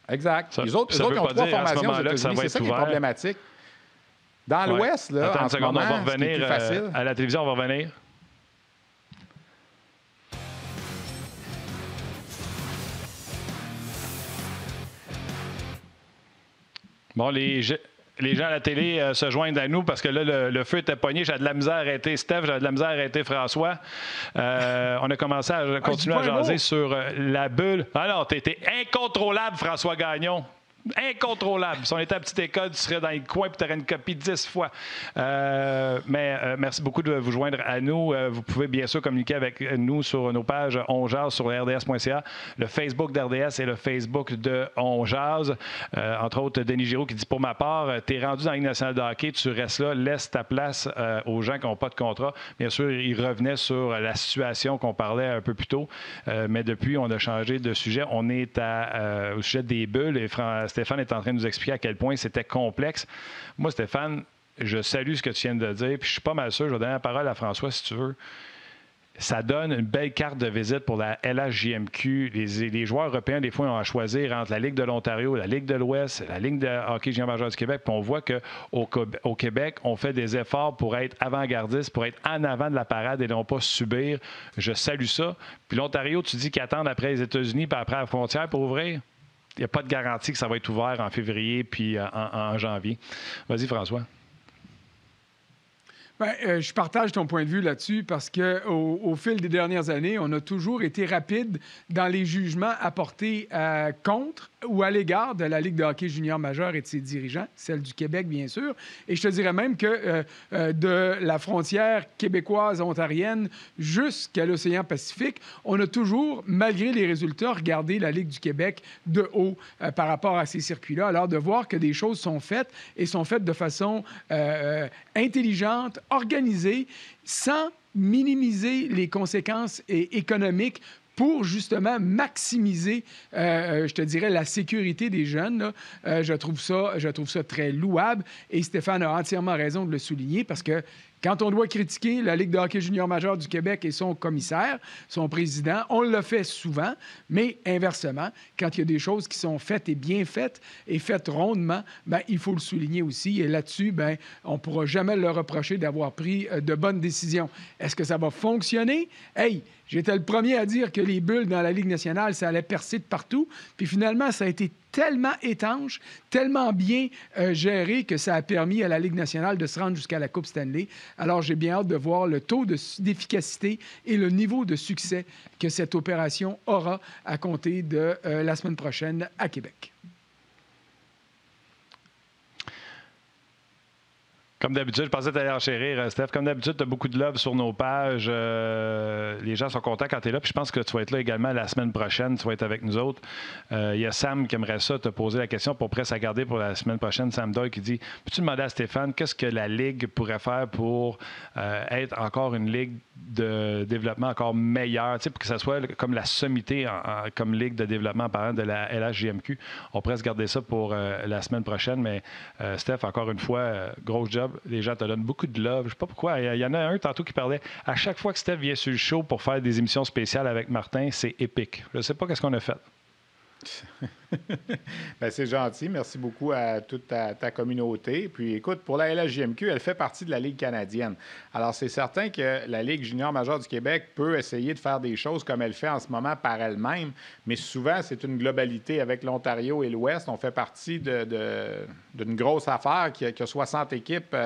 Exact. Les autres, ils ont 3 formations aux États-Unis. C'est ça qui est problématique. Dans l'ouest, là, attends en une ce seconde, moment, on va revenir plus facile. à la télévision, on va revenir. Bon, les gens à la télé se joignent à nous parce que là, le feu était pogné. J'avais de la misère à arrêter Steph, j'avais de la misère à arrêter François. On a commencé à continuer à jaser sur la bulle. Alors, t'étais incontrôlable, François Gagnon. Incontrôlable. Si on était à petite école, tu serais dans le coin et tu aurais une copie 10 fois. Merci beaucoup de vous joindre à nous. Vous pouvez bien sûr communiquer avec nous sur nos pages On Jase sur rds.ca, le Facebook d'RDS et le Facebook de On Jase. Entre autres, Denis Giroux qui dit, pour ma part, tu es rendu dans la Ligue nationale de hockey, tu restes là, laisse ta place aux gens qui n'ont pas de contrat. Bien sûr, il revenait sur la situation qu'on parlait un peu plus tôt, mais depuis, on a changé de sujet. On est au sujet des bulles et Stéphane est en train de nous expliquer à quel point c'était complexe. Moi, Stéphane, je salue ce que tu viens de dire, puis je suis pas mal sûr, je vais donner la parole à François si tu veux. Ça donne une belle carte de visite pour la LHJMQ. Les joueurs européens, des fois, ont à choisir entre la Ligue de l'Ontario, la Ligue de l'Ouest, la Ligue de hockey junior majeur du Québec. Puis on voit qu'au Québec, on fait des efforts pour être avant-gardiste, pour être en avant de la parade et non pas subir. Je salue ça. Puis l'Ontario, tu dis qu'ils attendent après les États-Unis puis après la frontière pour ouvrir? Il n'y a pas de garantie que ça va être ouvert en février puis en janvier. Vas-y, François. Bien, je partage ton point de vue là-dessus parce qu'au fil des dernières années, on a toujours été rapide dans les jugements apportés contre ou à l'égard de la Ligue de hockey junior majeur et de ses dirigeants, celle du Québec, bien sûr. Et je te dirais même que de la frontière québécoise-ontarienne jusqu'à l'océan Pacifique, on a toujours, malgré les résultats, regardé la Ligue du Québec de haut par rapport à ces circuits-là. Alors, de voir que des choses sont faites et sont faites de façon intelligente, organisée, sans minimiser les conséquences économiques pour justement maximiser, je te dirais, la sécurité des jeunes. Là. Je trouve ça très louable et Stéphane a entièrement raison de le souligner parce que quand on doit critiquer la Ligue de hockey junior majeur du Québec et son commissaire, son président, on le fait souvent, mais inversement, quand il y a des choses qui sont faites et bien faites et faites rondement, bien, il faut le souligner aussi. Et là-dessus, bien, on ne pourra jamais leur reprocher d'avoir pris de bonnes décisions. Est-ce que ça va fonctionner? Hey! J'étais le premier à dire que les bulles dans la Ligue nationale, ça allait percer de partout. Puis finalement, ça a été tellement étanche, tellement bien géré que ça a permis à la Ligue nationale de se rendre jusqu'à la Coupe Stanley. Alors, j'ai bien hâte de voir le taux d'efficacité et le niveau de succès que cette opération aura à compter de la semaine prochaine à Québec. Comme d'habitude, je pensais que tu allais enchérir, Steph. Comme d'habitude, tu as beaucoup de love sur nos pages. Les gens sont contents quand tu es là. Puis je pense que tu vas être là également la semaine prochaine. Tu vas être avec nous autres. Il y a Sam qui aimerait ça te poser la question pour presse à garder pour la semaine prochaine. Sam Doyle qui dit, peux-tu demander à Stéphane qu'est-ce que la Ligue pourrait faire pour être encore une Ligue de développement encore meilleure, pour que ça soit comme la sommité comme Ligue de développement par exemple de la LHJMQ. On pourrait se garder ça pour la semaine prochaine. Mais Steph, encore une fois, gros job. Les gens te donnent beaucoup de love. Je ne sais pas pourquoi. Il y en a un tantôt qui parlait. À chaque fois que Steph vient sur le show pour faire des émissions spéciales avec Martin, c'est épique. Je ne sais pas qu'est-ce qu'on a fait. Bien, c'est gentil. Merci beaucoup à toute ta communauté. Puis, écoute, pour la LHJMQ, elle fait partie de la Ligue canadienne. Alors, c'est certain que la Ligue junior majeure du Québec peut essayer de faire des choses comme elle fait en ce moment par elle-même, mais souvent, c'est une globalité avec l'Ontario et l'Ouest. On fait partie d'une grosse affaire qui a 60 équipes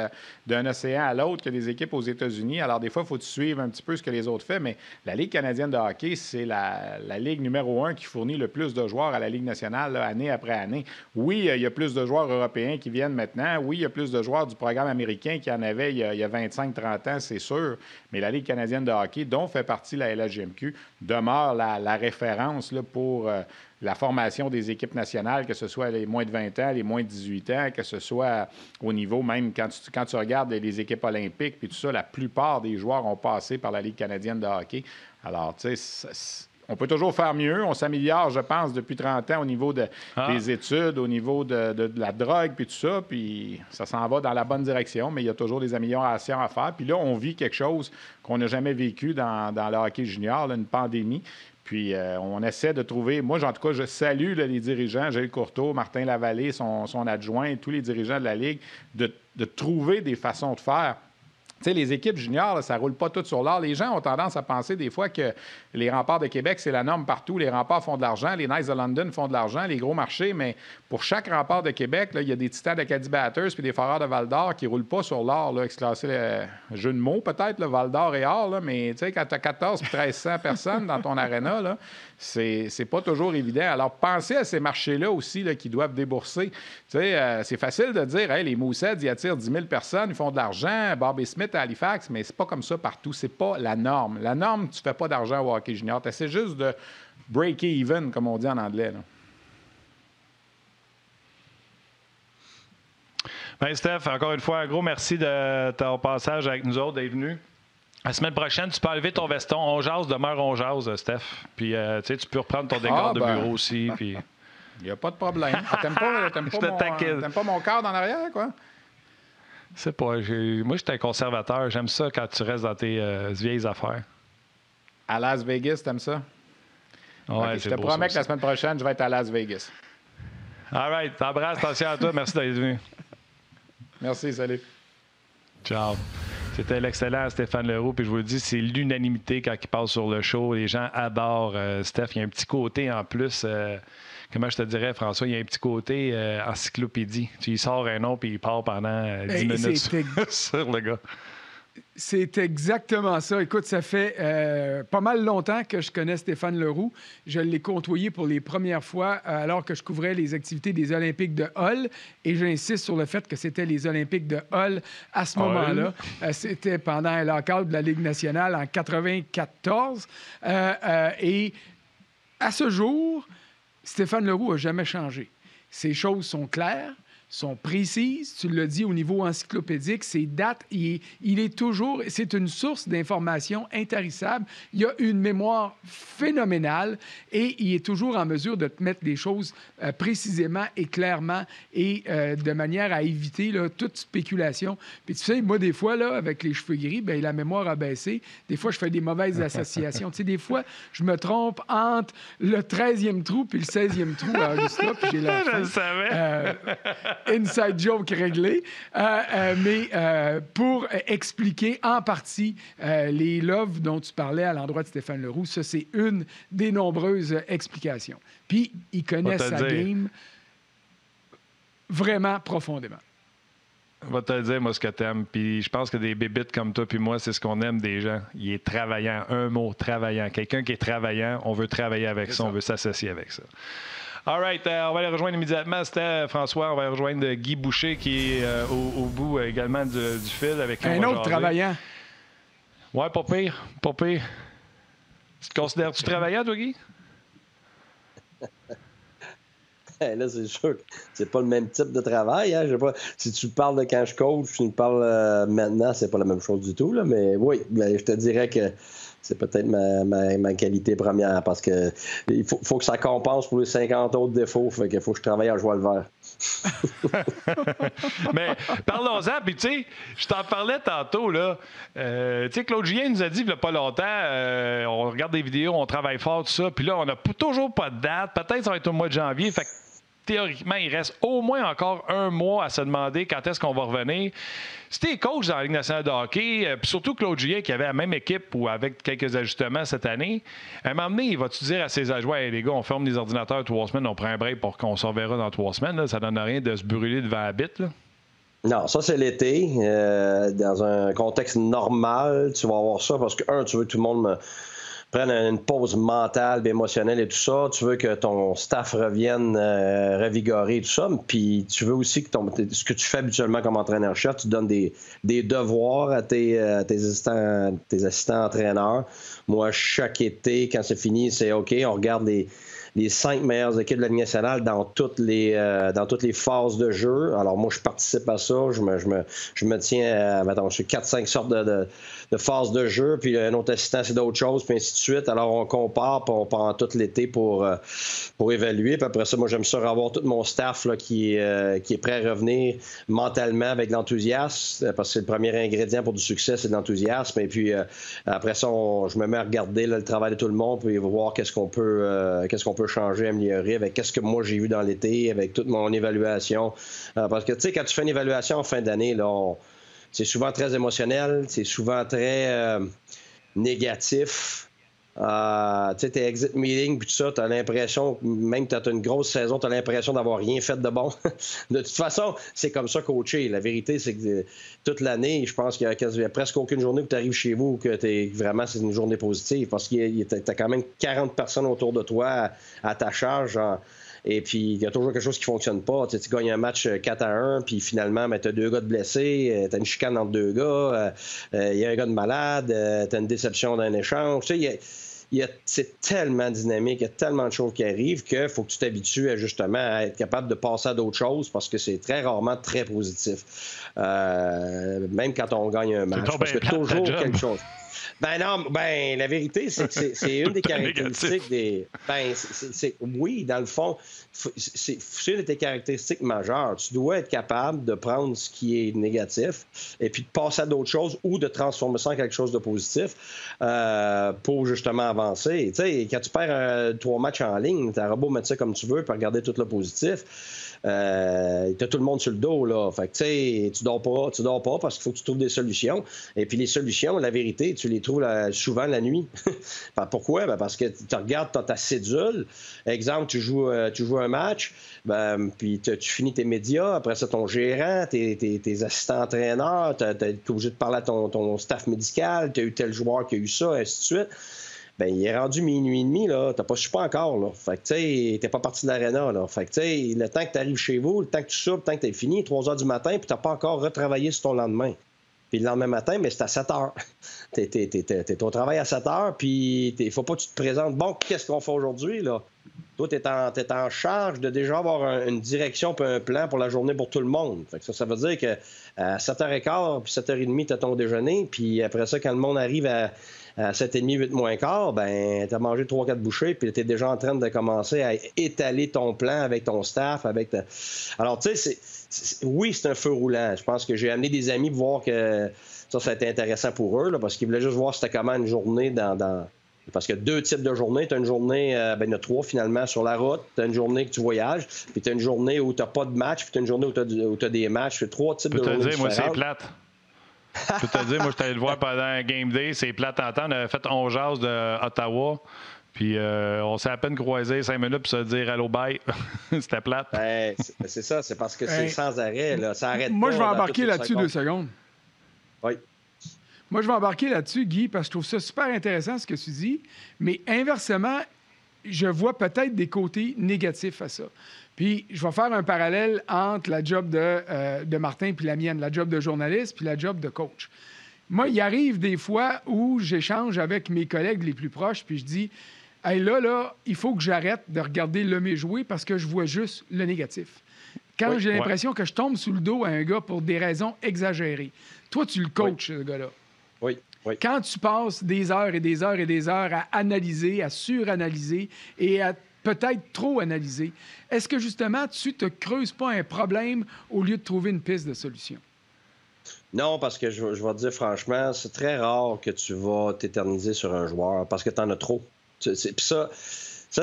d'un océan à l'autre, qui a des équipes aux États-Unis. Alors, des fois, il faut suivre un petit peu ce que les autres font, mais la Ligue canadienne de hockey, c'est la Ligue numéro 1 qui fournit le plus de joueurs joueurs à la Ligue nationale, là, année après année. Oui, il y a plus de joueurs européens qui viennent maintenant. Oui, il y a plus de joueurs du programme américain qu'il y en avait il y a 25-30 ans, c'est sûr. Mais la Ligue canadienne de hockey, dont fait partie la LHJMQ, demeure la référence là, pour la formation des équipes nationales, que ce soit les moins de 20 ans, les moins de 18 ans, que ce soit au niveau même, quand tu regardes les équipes olympiques, puis tout ça, la plupart des joueurs ont passé par la Ligue canadienne de hockey. Alors, tu sais, on peut toujours faire mieux. On s'améliore, je pense, depuis 30 ans au niveau des études, au niveau de la drogue, puis tout ça. Puis ça s'en va dans la bonne direction, mais il y a toujours des améliorations à faire. Puis là, on vit quelque chose qu'on n'a jamais vécu dans le hockey junior, là, une pandémie. Puis on essaie de trouver... Moi, en tout cas, je salue là, les dirigeants, Gilles Courteau, Martin Lavallée, son adjoint, tous les dirigeants de la Ligue, de trouver des façons de faire. Tu sais, les équipes juniors, là, ça ne roule pas tout sur l'or. Les gens ont tendance à penser des fois que les remparts de Québec, c'est la norme partout. Les remparts font de l'argent, les Knights de London font de l'argent, les gros marchés, mais pour chaque rempart de Québec, là, il y a des Titans de Caddy Batters puis des Foreurs de Val-d'Or qui ne roulent pas sur l'or, là, exclassé le jeu de mots peut-être, Val-d'Or et or, là, mais tu sais, quand tu as 14 puis 1300 personnes dans ton aréna, là, c'est pas toujours évident. Alors, pensez à ces marchés-là aussi là, qui doivent débourser. Tu sais, c'est facile de dire, hey, les Mooseheads, ils attirent 10 000 personnes, ils font de l'argent, Bobby Smith à Halifax, mais c'est pas comme ça partout. C'est pas la norme. La norme, tu fais pas d'argent au hockey junior. Tu essaies juste de break even, comme on dit en anglais. Là. Bien, Steph, encore une fois, un gros merci de ton passage avec nous autres, d'être venu. La semaine prochaine, tu peux enlever ton veston. On jase, demeure on jase, Steph. Puis, tu peux reprendre ton décor de bureau aussi. Puis... Il n'y a pas de problème. T'aimes pas mon cadre en arrière, quoi? C'est pas. Moi, je suis un conservateur. J'aime ça quand tu restes dans tes vieilles affaires. À Las Vegas, t'aimes ça? Ouais, okay, je te promets que la semaine prochaine, je vais être à Las Vegas. All right. T'embrasses. Attention à toi. Merci d'être venu. Merci. Salut. Ciao. C'était l'excellent Stéphane Leroux, puis je vous le dis, c'est l'unanimité quand il passe sur le show. Les gens adorent Steph. Il y a un petit côté en plus, comment je te dirais, François, il y a un petit côté encyclopédie. Tu y sors un nom, puis il part pendant 10 minutes sur le gars. C'est exactement ça. Écoute, ça fait pas mal longtemps que je connais Stéphane Leroux. Je l'ai côtoyé pour les premières fois alors que je couvrais les activités des Olympiques de Hull. Et j'insiste sur le fait que c'était les Olympiques de Hull à ce moment-là. C'était pendant un lockout de la Ligue nationale en 1994. Et à ce jour, Stéphane Leroux n'a jamais changé. Ces choses sont claires, sont précises. Tu l'as dit au niveau encyclopédique, ces dates, il est toujours... C'est une source d'informations intarissable. Il a une mémoire phénoménale et il est toujours en mesure de te mettre les choses précisément et clairement et de manière à éviter là, toute spéculation. Puis tu sais, moi, des fois, là, avec les cheveux gris, bien, la mémoire a baissé. Des fois, je fais des mauvaises associations. Tu sais, des fois, je me trompe entre le 13e trou puis le 16e trou à Augusta, puis j'ai la fin. Je le savais. Inside joke réglé. Mais pour expliquer en partie les loves dont tu parlais à l'endroit de Stéphane Leroux, ça, c'est une des nombreuses explications. Puis, il connaît sa game vraiment profondément. Je vais te le dire, moi, ce que t'aimes. Puis je pense que des bébites comme toi puis moi, c'est ce qu'on aime des gens. Il est travaillant. Un mot, travaillant. Quelqu'un qui est travaillant, on veut travailler avec ça, on veut s'associer avec ça. All right, on va aller rejoindre immédiatement. C'était François. On va aller rejoindre Guy Boucher qui est au bout également du fil avec un autre travaillant. Ouais, pas pire. Pas pire. Tu te considères-tu travaillant, toi, Guy? Là, c'est sûr que c'est pas le même type de travail. Hein? Je sais pas, si tu parles de quand je coach, tu me parles maintenant, c'est pas la même chose du tout. Là, mais oui, je te dirais que c'est peut-être ma qualité première parce que il faut que ça compense pour les 50 autres défauts. Fait qu'il faut que je travaille à joie le vert. Mais parlons-en. Puis, tu sais, je t'en parlais tantôt, là. Tu sais, Claude Julien nous a dit il n'y a pas longtemps, on regarde des vidéos, on travaille fort, tout ça. Puis là, on n'a toujours pas de date. Peut-être ça va être au mois de janvier. Fait que théoriquement, il reste au moins encore un mois à se demander quand est-ce qu'on va revenir. Si t'es coach dans la Ligue nationale de hockey, puis surtout Claude Julien qui avait la même équipe ou avec quelques ajustements cette année, à un moment donné, il va-tu dire à ses adjoints, hey, les gars, on ferme les ordinateurs 3 semaines, on prend un break pour qu'on se reverra dans 3 semaines. Là. Ça donne rien de se brûler devant la bite. Là. Non, ça, c'est l'été. Dans un contexte normal, tu vas avoir ça parce que, tu veux que tout le monde prennent une pause mentale, émotionnelle et tout ça. Tu veux que ton staff revienne revigoré et tout ça. Puis tu veux aussi que ce que tu fais habituellement comme entraîneur-chef, tu donnes des devoirs à tes assistants entraîneurs. Moi, chaque été, quand c'est fini, c'est OK, on regarde les 5 meilleures équipes de la Ligue nationale dans toutes les phases de jeu. Alors moi, je participe à ça. Je me tiens à, mettons, je suis 4-5 sortes de phases de jeu, puis un autre assistant, c'est d'autres choses, puis ainsi de suite. Alors on compare pendant tout l'été pour évaluer. Puis après ça, moi, j'aime ça avoir tout mon staff là, qui est prêt à revenir mentalement avec l'enthousiasme, parce que c'est le premier ingrédient pour du succès, c'est de l'enthousiasme. Et puis après ça, je me mets à regarder là, le travail de tout le monde, puis voir qu'est-ce qu'on peut changer, améliorer avec qu'est-ce que moi j'ai vu dans l'été, avec toute mon évaluation. Parce que, tu sais, quand tu fais une évaluation en fin d'année, là, c'est souvent très émotionnel, c'est souvent très négatif. Tu sais, tes exit meetings, puis tout ça, tu as l'impression, même que tu as une grosse saison, tu as l'impression d'avoir rien fait de bon. De toute façon, c'est comme ça coacher. La vérité, c'est que toute l'année, je pense qu'il y a presque aucune journée où tu arrives chez vous que vraiment c'est une journée positive, parce que tu as quand même 40 personnes autour de toi à ta charge. Et puis, il y a toujours quelque chose qui ne fonctionne pas. Tu gagnes un match 4-1, puis finalement, tu as 2 gars de blessés, tu as une chicane entre 2 gars, il y a un gars de malade, tu as une déception d'un échange. Tu sais, c'est tellement dynamique, il y a tellement de choses qui arrivent qu'il faut que tu t'habitues justement à être capable de passer à d'autres choses parce que c'est très rarement très positif. Même quand on gagne un match, parce que toujours quelque chose. La vérité, c'est que c'est une des caractéristiques des. Oui, dans le fond, c'est une de tes caractéristiques majeures. Tu dois être capable de prendre ce qui est négatif et puis de passer à d'autres choses ou de transformer ça en quelque chose de positif pour justement avancer. Tu sais, quand tu perds 3 matchs en ligne, tu as beau mettre ça comme tu veux puis regarder tout le positif. T'as tout le monde sur le dos, là. Fait que, tu sais, tu dors pas parce qu'il faut que tu trouves des solutions. Et puis, les solutions, la vérité, tu les trouves souvent la nuit. Pourquoi? Parce que tu regardes ta cédule. Exemple, tu joues un match, puis tu finis tes médias. Après ça, ton gérant, tes assistants entraîneurs, tu es obligé de parler à ton staff médical. Tu as eu tel joueur qui a eu ça, ainsi de suite. Il est rendu minuit et demi, là. T'as pas soupé encore, là. Fait que, tu sais, t'es pas parti de l'aréna, là. Fait que, tu sais, le temps que tu arrives chez vous, le temps que tu soupes, le temps que t'es fini, 3 heures du matin, puis t'as pas encore retravaillé sur ton lendemain. Puis le lendemain matin, mais c'est à 7 heures. T'es au travail à 7 heures, puis il faut pas que tu te présentes. Bon, qu'est-ce qu'on fait aujourd'hui, là? Toi, t'es en charge de déjà avoir une direction puis un plan pour la journée pour tout le monde. Fait que ça veut dire que à 7h15 puis 7h30, t'as ton déjeuner, puis après ça, quand le monde arrive à 7h30, 8 moins quart, t'as mangé 3-4 bouchées, puis t'es déjà en train de commencer à étaler ton plan avec ton staff, Alors, tu sais, oui, c'est un feu roulant. Je pense que j'ai amené des amis pour voir que ça a été intéressant pour eux, là, parce qu'ils voulaient juste voir c'était comment une journée Parce qu'il y a 2 types de journées. Tu as une journée, il y en a 3 finalement sur la route. Tu as une journée que tu voyages, puis tu as une journée où tu n'as pas de match, puis tu as une journée où tu as des matchs. C'est 3 types de journées différentes. Moi, c'est plate. Je peux te dire, moi, je suis allé le voir pendant un game day. C'est plate à entendre. On avait fait 11 jazz de Ottawa. Puis on s'est à peine croisé 5 minutes pour se dire allô, bye. C'était plate. C'est ça. C'est parce que c'est sans arrêt. Là. Ça arrête moi, pas. Je vais embarquer là-dessus 2 secondes. Oui. Moi, je vais embarquer là-dessus, Guy, parce que je trouve ça super intéressant ce que tu dis. Mais inversement, je vois peut-être des côtés négatifs à ça. Puis, je vais faire un parallèle entre la job de Martin puis la mienne, la job de journaliste puis la job de coach. Moi, il arrive des fois où j'échange avec mes collègues les plus proches, puis je dis « Hey, là, il faut que j'arrête de regarder l'homme jouer parce que je vois juste le négatif. » Quand j'ai l'impression que je tombe sous le dos à un gars pour des raisons exagérées. Toi, tu le coaches, ce gars-là. Oui. Quand tu passes des heures et des heures et des heures à analyser, à suranalyser et à peut-être trop analyser, est-ce que justement, tu te creuses pas un problème au lieu de trouver une piste de solution? Non, parce que je vais te dire franchement, c'est très rare que tu vas t'éterniser sur un joueur parce que tu en as trop. Puis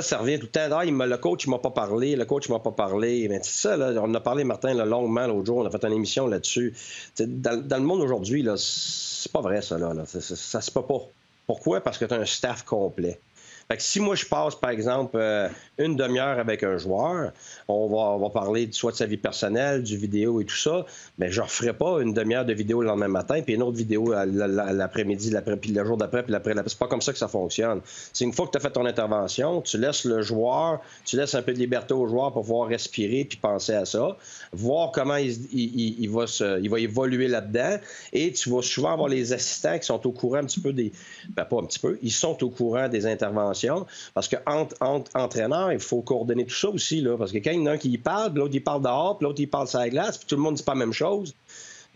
ça revient tout le temps. Le coach, il m'a pas parlé. Mais c'est ça, là, on en a parlé, Martin, là, longuement l'autre jour. On a fait une émission là-dessus. Dans le monde aujourd'hui, là, c'est pas vrai, ça. Ça se peut pas. Pourquoi? Parce que tu as un staff complet. Fait que si moi, je passe, par exemple, une demi-heure avec un joueur, on va parler soit de sa vie personnelle, du vidéo et tout ça, mais je ne referai pas une demi-heure de vidéo le lendemain matin, puis une autre vidéo l'après-midi, puis le jour d'après, puis l'après. C'est pas comme ça que ça fonctionne. C'est une fois que tu as fait ton intervention, tu laisses le joueur, tu laisses un peu de liberté au joueur pour pouvoir respirer puis penser à ça, voir comment il va évoluer là-dedans, et tu vas souvent avoir les assistants qui sont au courant un petit peu pas un petit peu, ils sont au courant des interventions, parce que entre entraîneurs, il faut coordonner tout ça aussi, là, parce que quand il y en a un qui parle, puis l'autre il parle dehors, puis l'autre il parle sur la glace, puis tout le monde ne dit pas la même chose.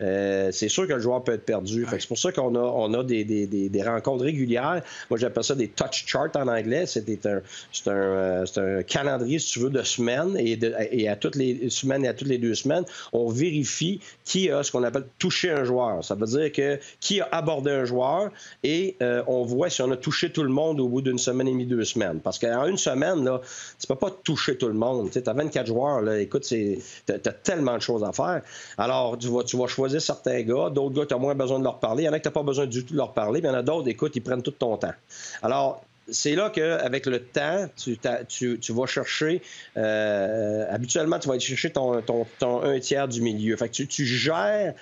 C'est sûr que le joueur peut être perdu. Fait que c'est pour ça qu'on a des rencontres régulières. Moi, j'appelle ça des touch charts en anglais. C'est un calendrier, si tu veux, de semaines. Et à toutes les semaines et à toutes les 2 semaines, on vérifie qui a ce qu'on appelle touché un joueur. Ça veut dire que qui a abordé un joueur et on voit si on a touché tout le monde au bout d'une semaine et demie, 2 semaines. Parce qu'en une semaine, là, tu peux pas toucher tout le monde. Tu as 24 joueurs. Là, écoute, tu as tellement de choses à faire. Alors, tu vas choisir certains gars, d'autres gars, tu as moins besoin de leur parler. Il y en a que tu n'as pas besoin du tout de leur parler, mais il y en a d'autres, écoute, ils prennent tout ton temps. Alors, c'est là qu'avec le temps, tu vas chercher, habituellement, tu vas aller chercher ton 1/3 du milieu. Fait que tu gères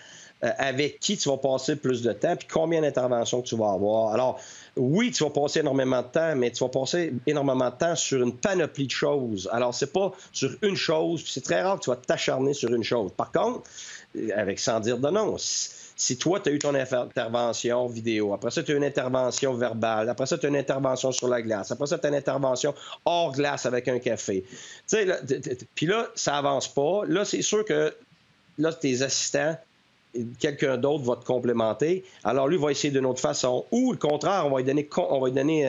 avec qui tu vas passer plus de temps, puis combien d'interventions que tu vas avoir. Alors, oui, tu vas passer énormément de temps, mais tu vas passer énormément de temps sur une panoplie de choses. Alors, c'est pas sur une chose, puis c'est très rare que tu vas t'acharner sur une chose. Par contre, avec sans dire de non, si toi, tu as eu ton intervention vidéo, après ça, tu as une intervention verbale, après ça, tu as une intervention sur la glace, après ça, tu as une intervention hors glace avec un café. Tu sais, puis là, ça avance pas. Là, c'est sûr que là, tes assistants, quelqu'un d'autre va te complémenter. Alors, lui va essayer d'une autre façon. Ou, le contraire, on va lui donner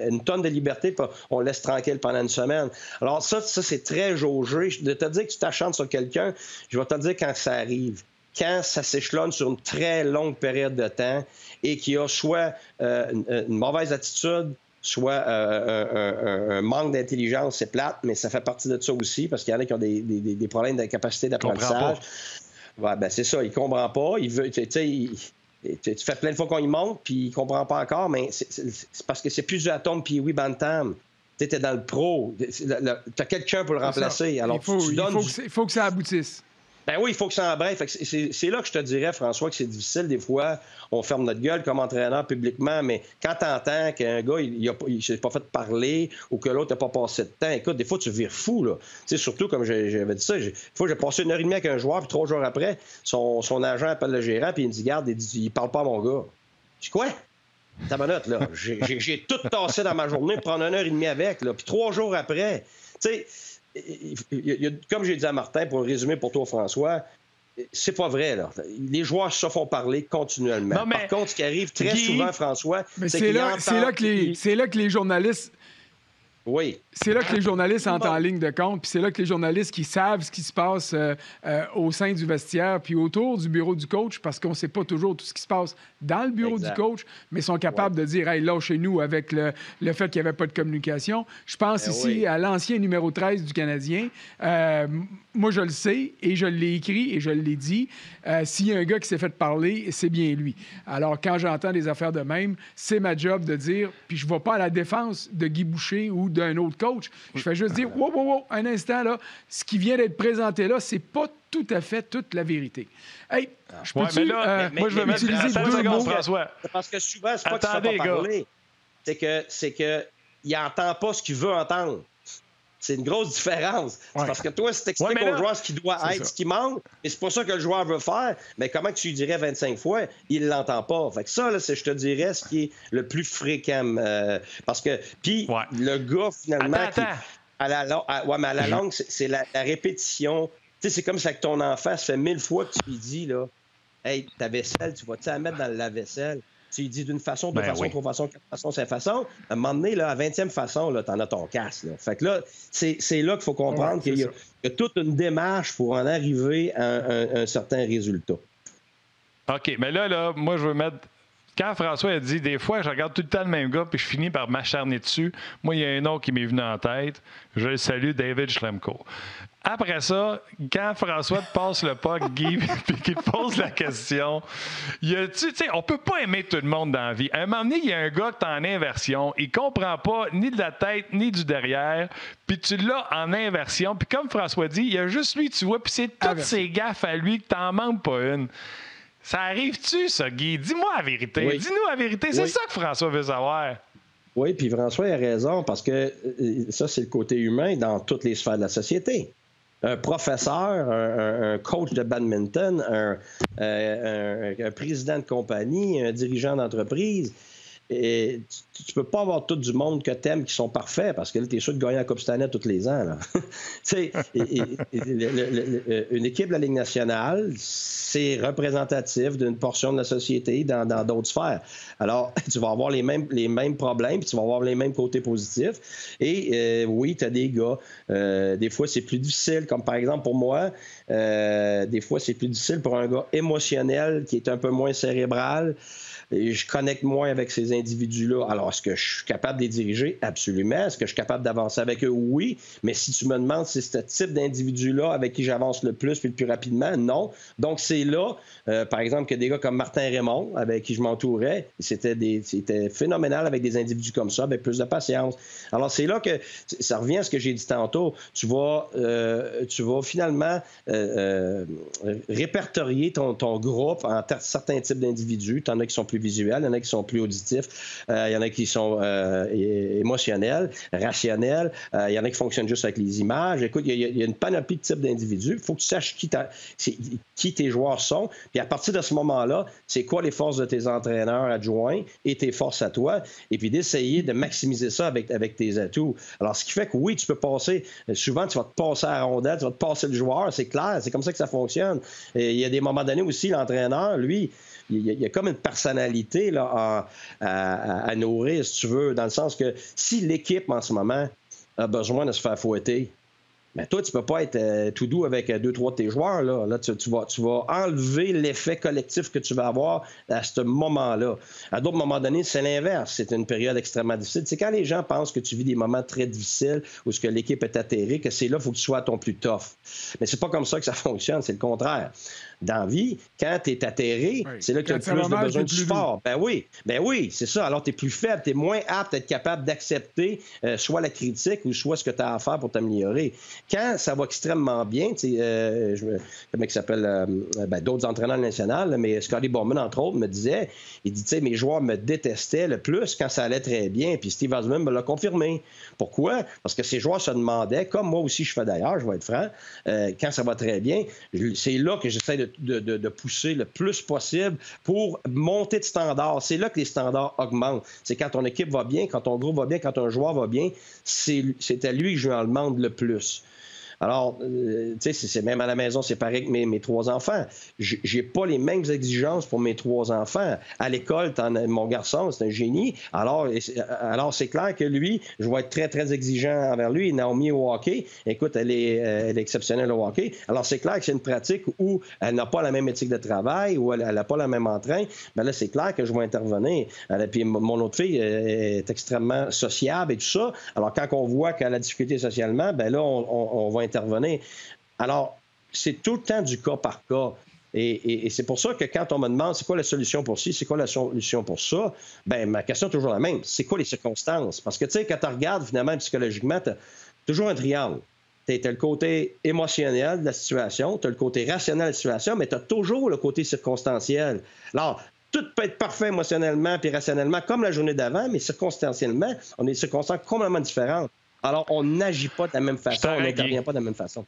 une tonne de liberté, puis on le laisse tranquille pendant une semaine. Alors, ça c'est très jaugé. De te dire que tu t'acharnes sur quelqu'un, je vais te dire quand ça arrive. Quand ça s'échelonne sur une très longue période de temps et qu'il y a soit une mauvaise attitude, soit un manque d'intelligence, c'est plate, mais ça fait partie de ça aussi, parce qu'il y en a qui ont des problèmes de capacité d'apprentissage. Ouais, ben c'est ça, il comprend pas. Il veut, tu fais plein de fois qu'on y monte, puis il comprend pas encore, mais c'est parce que c'est plus du Atom puis oui Bantam. Tu es dans le pro. Tu as quelqu'un pour le remplacer. Alors, il faut que ça aboutisse. Ben oui, il faut que ça en bref. C'est là que je te dirais, François, que c'est difficile. Des fois, on ferme notre gueule comme entraîneur publiquement, mais quand tu entends qu'un gars, il s'est pas fait parler ou que l'autre n'a pas passé de temps, écoute, des fois, tu vires fou, là. Tu sais, surtout, comme j'avais dit ça, des fois, j'ai passé 1h30 avec un joueur, puis 3 jours après, son agent appelle le gérant, puis il me dit, garde, il parle pas à mon gars. Je dis, quoi? Ta minute, là. J'ai tout tassé dans ma journée pour prendre 1h30 avec, là. Puis 3 jours après, tu sais, comme j'ai dit à Martin, pour résumer pour toi, François, c'est pas vrai, là. Les joueurs se font parler continuellement. Non, mais... Par contre, ce qui arrive très souvent, François, c'est là que les journalistes... Oui. C'est là que les journalistes entrent en ligne de compte, puis c'est là que les journalistes qui savent ce qui se passe au sein du vestiaire, puis autour du bureau du coach, parce qu'on ne sait pas toujours tout ce qui se passe dans le bureau du coach, mais sont capables de dire « Hey, là, chez nous, avec le fait qu'il n'y avait pas de communication. » Je pense ici à l'ancien numéro 13 du Canadien. Moi, je le sais, et je l'ai écrit, et je l'ai dit. S'il y a un gars qui s'est fait parler, c'est bien lui. Alors, quand j'entends des affaires de même, c'est ma job de dire, puis je ne vais pas à la défense de Guy Boucher ou d'un autre coach. Je fais juste dire, wow, un instant, là, ce qui vient d'être présenté là, c'est pas tout à fait toute la vérité. Hey, je peux-tu moi, je veux utiliser 2 mots? François. Parce que souvent, c'est pas qu'il ne fait pas parler. C'est que il n'entend pas ce qu'il veut entendre. C'est une grosse différence. C'est parce que toi, si tu expliques au joueur ce qui doit être, ce qui manque, et c'est pas ça que le joueur veut faire, mais comment tu lui dirais 25 fois, il l'entend pas. Fait que ça, là, c'est, je te dirais, ce qui est le plus fréquent. Parce que, puis, le gars, finalement, à la longue, c'est la répétition. Tu sais, c'est comme ça que ton enfant, ça fait 1000 fois que tu lui dis, là, hey, ta vaisselle, tu vas-tu la mettre dans la vaisselle? Tu lui dis d'une façon, deux façons, trois façons, quatre façons, cinq façons. À un moment donné, là, à 20e façon, là, t'en as ton casse. Là. Fait que là, c'est là qu'il faut comprendre qu'il y a toute une démarche pour en arriver à un certain résultat. OK, mais là, moi, je veux mettre quand François a dit « Des fois, je regarde tout le temps le même gars puis je finis par m'acharner dessus », moi, il y a un nom qui m'est venu en tête. Je le salue, David Schlemko. Après ça, quand François te passe le puck, Guy, puis qu'il te pose la question, tu sais, on peut pas aimer tout le monde dans la vie. À un moment donné, il y a un gars qui est en inversion, il comprend pas ni de la tête, ni du derrière, puis tu l'as en inversion. Puis comme François dit, il y a juste lui, tu vois, puis c'est toutes ses gaffes à lui que t'en manques pas une. Ça arrive-tu, ça, Guy? Dis-moi la vérité. Oui. Dis-nous la vérité. C'est ça que François veut savoir. Oui, puis François a raison, parce que ça, c'est le côté humain dans toutes les sphères de la société. Un professeur, un coach de badminton, un président de compagnie, un dirigeant d'entreprise. Et tu peux pas avoir tout du monde que t'aimes qui sont parfaits, parce que là, t'es sûr de gagner la Coupe Stanley tous les ans. Là. Tu sais, une équipe de la Ligue nationale, c'est représentatif d'une portion de la société dans d'autres sphères. Alors, tu vas avoir les mêmes problèmes, puis tu vas avoir les mêmes côtés positifs. Et oui, tu as des gars. Des fois, c'est plus difficile, comme par exemple pour moi, des fois, c'est plus difficile pour un gars émotionnel qui est un peu moins cérébral. Et je connecte moins avec ces individus-là. Alors, est-ce que je suis capable de les diriger? Absolument. Est-ce que je suis capable d'avancer avec eux? Oui. Mais si tu me demandes si c'est ce type d'individu-là avec qui j'avance le plus puis le plus rapidement, non. Donc, c'est là, par exemple, que des gars comme Martin Raymond, avec qui je m'entourais, c'était phénoménal avec des individus comme ça, avec plus de patience. Alors, c'est là que ça revient à ce que j'ai dit tantôt. Tu vas finalement répertorier ton groupe en certains types d'individus. Tu en as qui sont plus visuels, il y en a qui sont plus auditifs, il y en a qui sont émotionnels, rationnels, il y en a qui fonctionnent juste avec les images. Écoute, il y a une panoplie de types d'individus. Il faut que tu saches qui tes joueurs sont. Puis à partir de ce moment-là, c'est quoi les forces de tes entraîneurs adjoints et tes forces à toi, et puis d'essayer de maximiser ça avec tes atouts. Alors, ce qui fait que oui, tu peux passer, souvent tu vas te passer à la rondelle, tu vas te passer le joueur, c'est clair, c'est comme ça que ça fonctionne. Et il y a des moments donnés aussi, l'entraîneur, lui, il y a comme une personnalité là, à nourrir, si tu veux, dans le sens que si l'équipe, en ce moment, a besoin de se faire fouetter, mais toi, tu peux pas être tout doux avec 2-3 de tes joueurs. Là, tu vas enlever l'effet collectif que tu vas avoir à ce moment-là. À d'autres moments donnés, c'est l'inverse. C'est une période extrêmement difficile. C'est quand les gens pensent que tu vis des moments très difficiles où ce que l'équipe est atterrée, que c'est là qu'il faut que tu sois à ton plus tough. Mais c'est pas comme ça que ça fonctionne, c'est le contraire. Dans la vie, quand tu es atterré, c'est là que tu as le plus de besoin de support. Ben oui, c'est ça. Alors, tu es plus faible, tu es moins apte à être capable d'accepter soit la critique ou soit ce que tu as à faire pour t'améliorer. Quand ça va extrêmement bien, comment il s'appelle, d'autres entraîneurs nationaux, mais Scotty Bowman, entre autres, me disait, il dit, tu sais, mes joueurs me détestaient le plus quand ça allait très bien, puis Steve Osman me l'a confirmé. Pourquoi? Parce que ces joueurs se demandaient, comme moi aussi je fais d'ailleurs, je vais être franc, quand ça va très bien, c'est là que j'essaie de pousser le plus possible pour monter de standard. C'est là que les standards augmentent. C'est quand ton équipe va bien, quand ton groupe va bien, quand un joueur va bien, c'est à lui que je lui en demande le plus. Alors, tu sais, c'est même à la maison, c'est pareil que mes 3 enfants. J'ai pas les mêmes exigences pour mes 3 enfants. À l'école, mon garçon, c'est un génie. Alors c'est clair que lui, je vais être très, très exigeant envers lui. Naomi au hockey, écoute, elle est exceptionnelle au hockey. Alors, c'est clair que c'est une pratique où elle n'a pas la même éthique de travail, où elle n'a pas le même entrain. Bien là, c'est clair que je vais intervenir. Puis mon autre fille est extrêmement sociable et tout ça. Alors, quand on voit qu'elle a difficulté socialement, bien là, on va intervenir. Alors, c'est tout le temps du cas par cas. Et c'est pour ça que quand on me demande c'est quoi la solution pour ci, c'est quoi la solution pour ça, bien, ma question est toujours la même. C'est quoi les circonstances? Parce que, tu sais, quand tu regardes, finalement, psychologiquement, tu as toujours un triangle. Tu as le côté émotionnel de la situation, tu as le côté rationnel de la situation, mais tu as toujours le côté circonstanciel. Alors, tout peut être parfait émotionnellement puis rationnellement, comme la journée d'avant, mais circonstanciellement, on est circonstances complètement différentes. Alors, on n'agit pas de la même façon, on n'intervient pas de la même façon.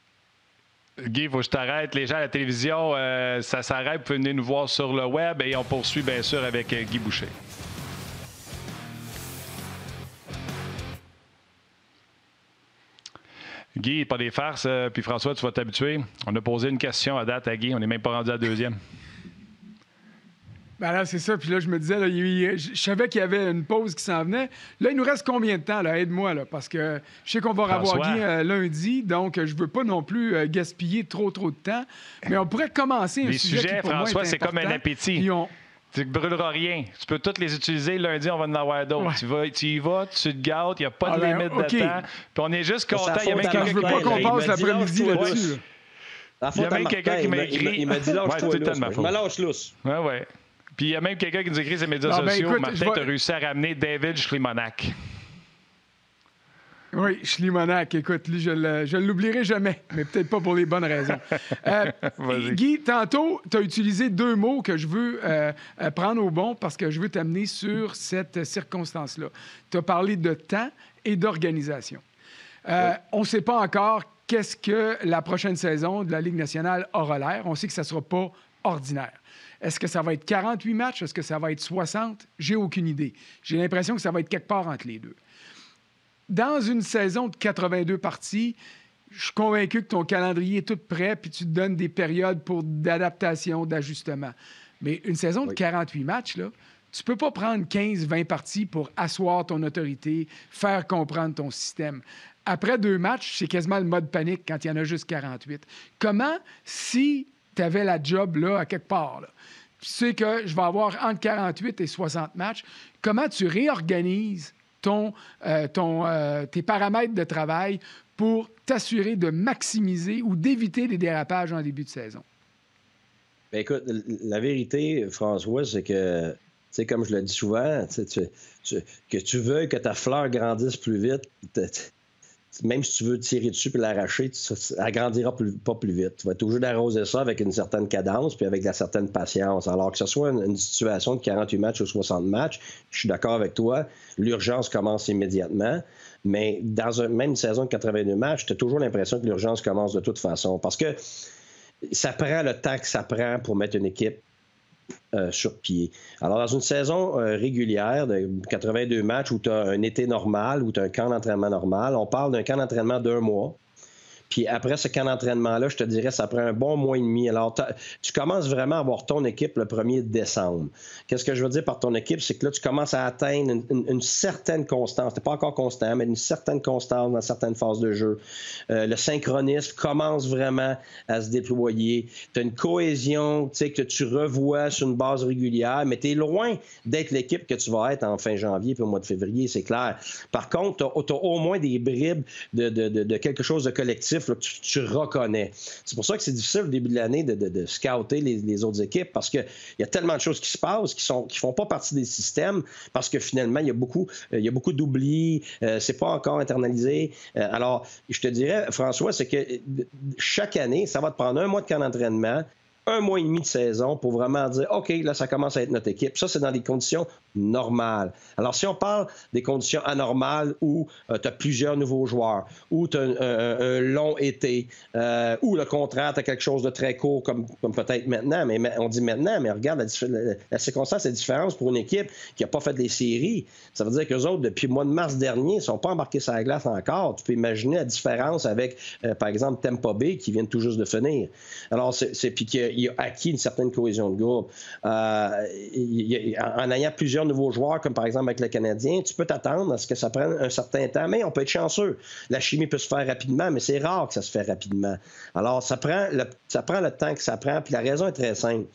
Guy, il faut que je t'arrête. Les gens à la télévision, ça s'arrête. Vous pouvez venir nous voir sur le web et on poursuit, bien sûr, avec Guy Boucher. Guy, pas des farces. Puis François, tu vas t'habituer. On a posé une question à date à Guy. On n'est même pas rendu à la deuxième. Ben là, c'est ça. Puis là, je me disais, là, je savais qu'il y avait une pause qui s'en venait. Là, il nous reste combien de temps? Là? Aide-moi, là, parce que je sais qu'on va revoir Guy lundi, donc je veux pas non plus gaspiller trop de temps. Mais on pourrait commencer un sujet qui, pour François, moi, est c'est comme un appétit. Tu ne brûleras rien. Tu peux toutes les utiliser. Lundi, on va en avoir d'autres. Ouais. Tu y vas, tu te gâtes, il n'y a pas de limite de temps. Puis on est juste content. Il y a même quelqu'un qui m'a écrit. Je veux pas qu'on passe l'après-midi là-dessus. Il y a même quelqu'un qui m'a écrit. Il m'a dit lâche-toi lousse. Je me lâche lousse. Oui. Puis il y a même quelqu'un qui nous écrit sur les médias sociaux. Écoute, Martin, tu as réussi à ramener David Schlimonac. Oui, Schlimonac, écoute, lui, je ne l'oublierai jamais, mais peut-être pas pour les bonnes raisons. Guy, tantôt, tu as utilisé 2 mots que je veux prendre au bon parce que je veux t'amener sur cette circonstance-là. Tu as parlé de temps et d'organisation. On ne sait pas encore qu'est-ce que la prochaine saison de la Ligue nationale aura l'air. On sait que ça ne sera pas ordinaire. Est-ce que ça va être 48 matchs? Est-ce que ça va être 60? J'ai aucune idée. J'ai l'impression que ça va être quelque part entre les deux. Dans une saison de 82 parties, je suis convaincu que ton calendrier est tout prêt puis tu te donnes des périodes d'adaptation, d'ajustement. Mais une saison de 48 matchs, là, tu ne peux pas prendre 15-20 parties pour asseoir ton autorité, faire comprendre ton système. Après 2 matchs, c'est quasiment le mode panique quand il y en a juste 48. Comment, si tu avais la job là, à quelque part, là, tu sais que je vais avoir entre 48 et 60 matchs, comment tu réorganises tes paramètres de travail pour t'assurer de maximiser ou d'éviter les dérapages en début de saison? Bien, écoute, la vérité, François, c'est que, tu sais, comme je le dis souvent, que tu veux que ta fleur grandisse plus vite, même si tu veux tirer dessus et l'arracher, elle grandira pas plus vite. Tu vas être obligé d'arroser ça avec une certaine cadence puis avec de la certaine patience. Alors que ce soit une situation de 48 matchs ou 60 matchs, je suis d'accord avec toi, l'urgence commence immédiatement. Mais dans même une saison de 82 matchs, tu as toujours l'impression que l'urgence commence de toute façon. Parce que ça prend le temps que ça prend pour mettre une équipe sur pied. Alors, dans une saison régulière de 82 matchs où tu as un été normal, où tu as un camp d'entraînement normal, on parle d'un camp d'entraînement d'1 mois. Puis après ce camp d'entraînement-là, je te dirais, ça prend un bon mois et demi. Alors, tu commences vraiment à avoir ton équipe le 1er décembre. Qu'est-ce que je veux dire par ton équipe? C'est que là, tu commences à atteindre une certaine constance. Tu n'es pas encore constant, mais une certaine constance dans certaines phases de jeu. Le synchronisme commence vraiment à se déployer. Tu as une cohésion, tu sais, que tu revois sur une base régulière, mais tu es loin d'être l'équipe que tu vas être en fin janvier puis au mois de février, c'est clair. Par contre, tu as au moins des bribes de quelque chose de collectif là, que tu reconnais. C'est pour ça que c'est difficile au début de l'année de scouter les autres équipes parce qu'il y a tellement de choses qui se passent qui font pas partie des systèmes parce que finalement, il y a beaucoup d'oublis, c'est pas encore internalisé. Alors, je te dirais, François, c'est que chaque année, ça va te prendre 1 mois de camp d'entraînement, 1 mois et demi de saison pour vraiment dire, OK, là, ça commence à être notre équipe. Ça, c'est dans des conditions normales. Alors, si on parle des conditions anormales où tu as plusieurs nouveaux joueurs, où tu as un long été, où le contrat, tu as quelque chose de très court comme peut-être maintenant, mais on dit maintenant, mais regarde, la circonstance est différente pour une équipe qui n'a pas fait des séries. Ça veut dire qu'eux autres, depuis le mois de mars dernier, ils ne sont pas embarqués sur la glace encore. Tu peux imaginer la différence avec, par exemple, Tampa Bay qui vient tout juste de finir. Alors, puis qu'il a acquis une certaine cohésion de groupe. En ayant plusieurs nouveaux joueurs, comme par exemple avec le Canadien, tu peux t'attendre à ce que ça prenne un certain temps, mais on peut être chanceux. La chimie peut se faire rapidement, mais c'est rare que ça se fait rapidement. Alors, ça prend le temps que ça prend, puis la raison est très simple.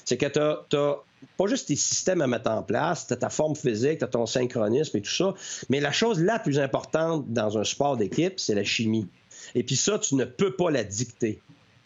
C'est que tu as pas juste tes systèmes à mettre en place, tu as ta forme physique, tu as ton synchronisme et tout ça, mais la chose la plus importante dans un sport d'équipe, c'est la chimie. Et puis ça, tu ne peux pas la dicter.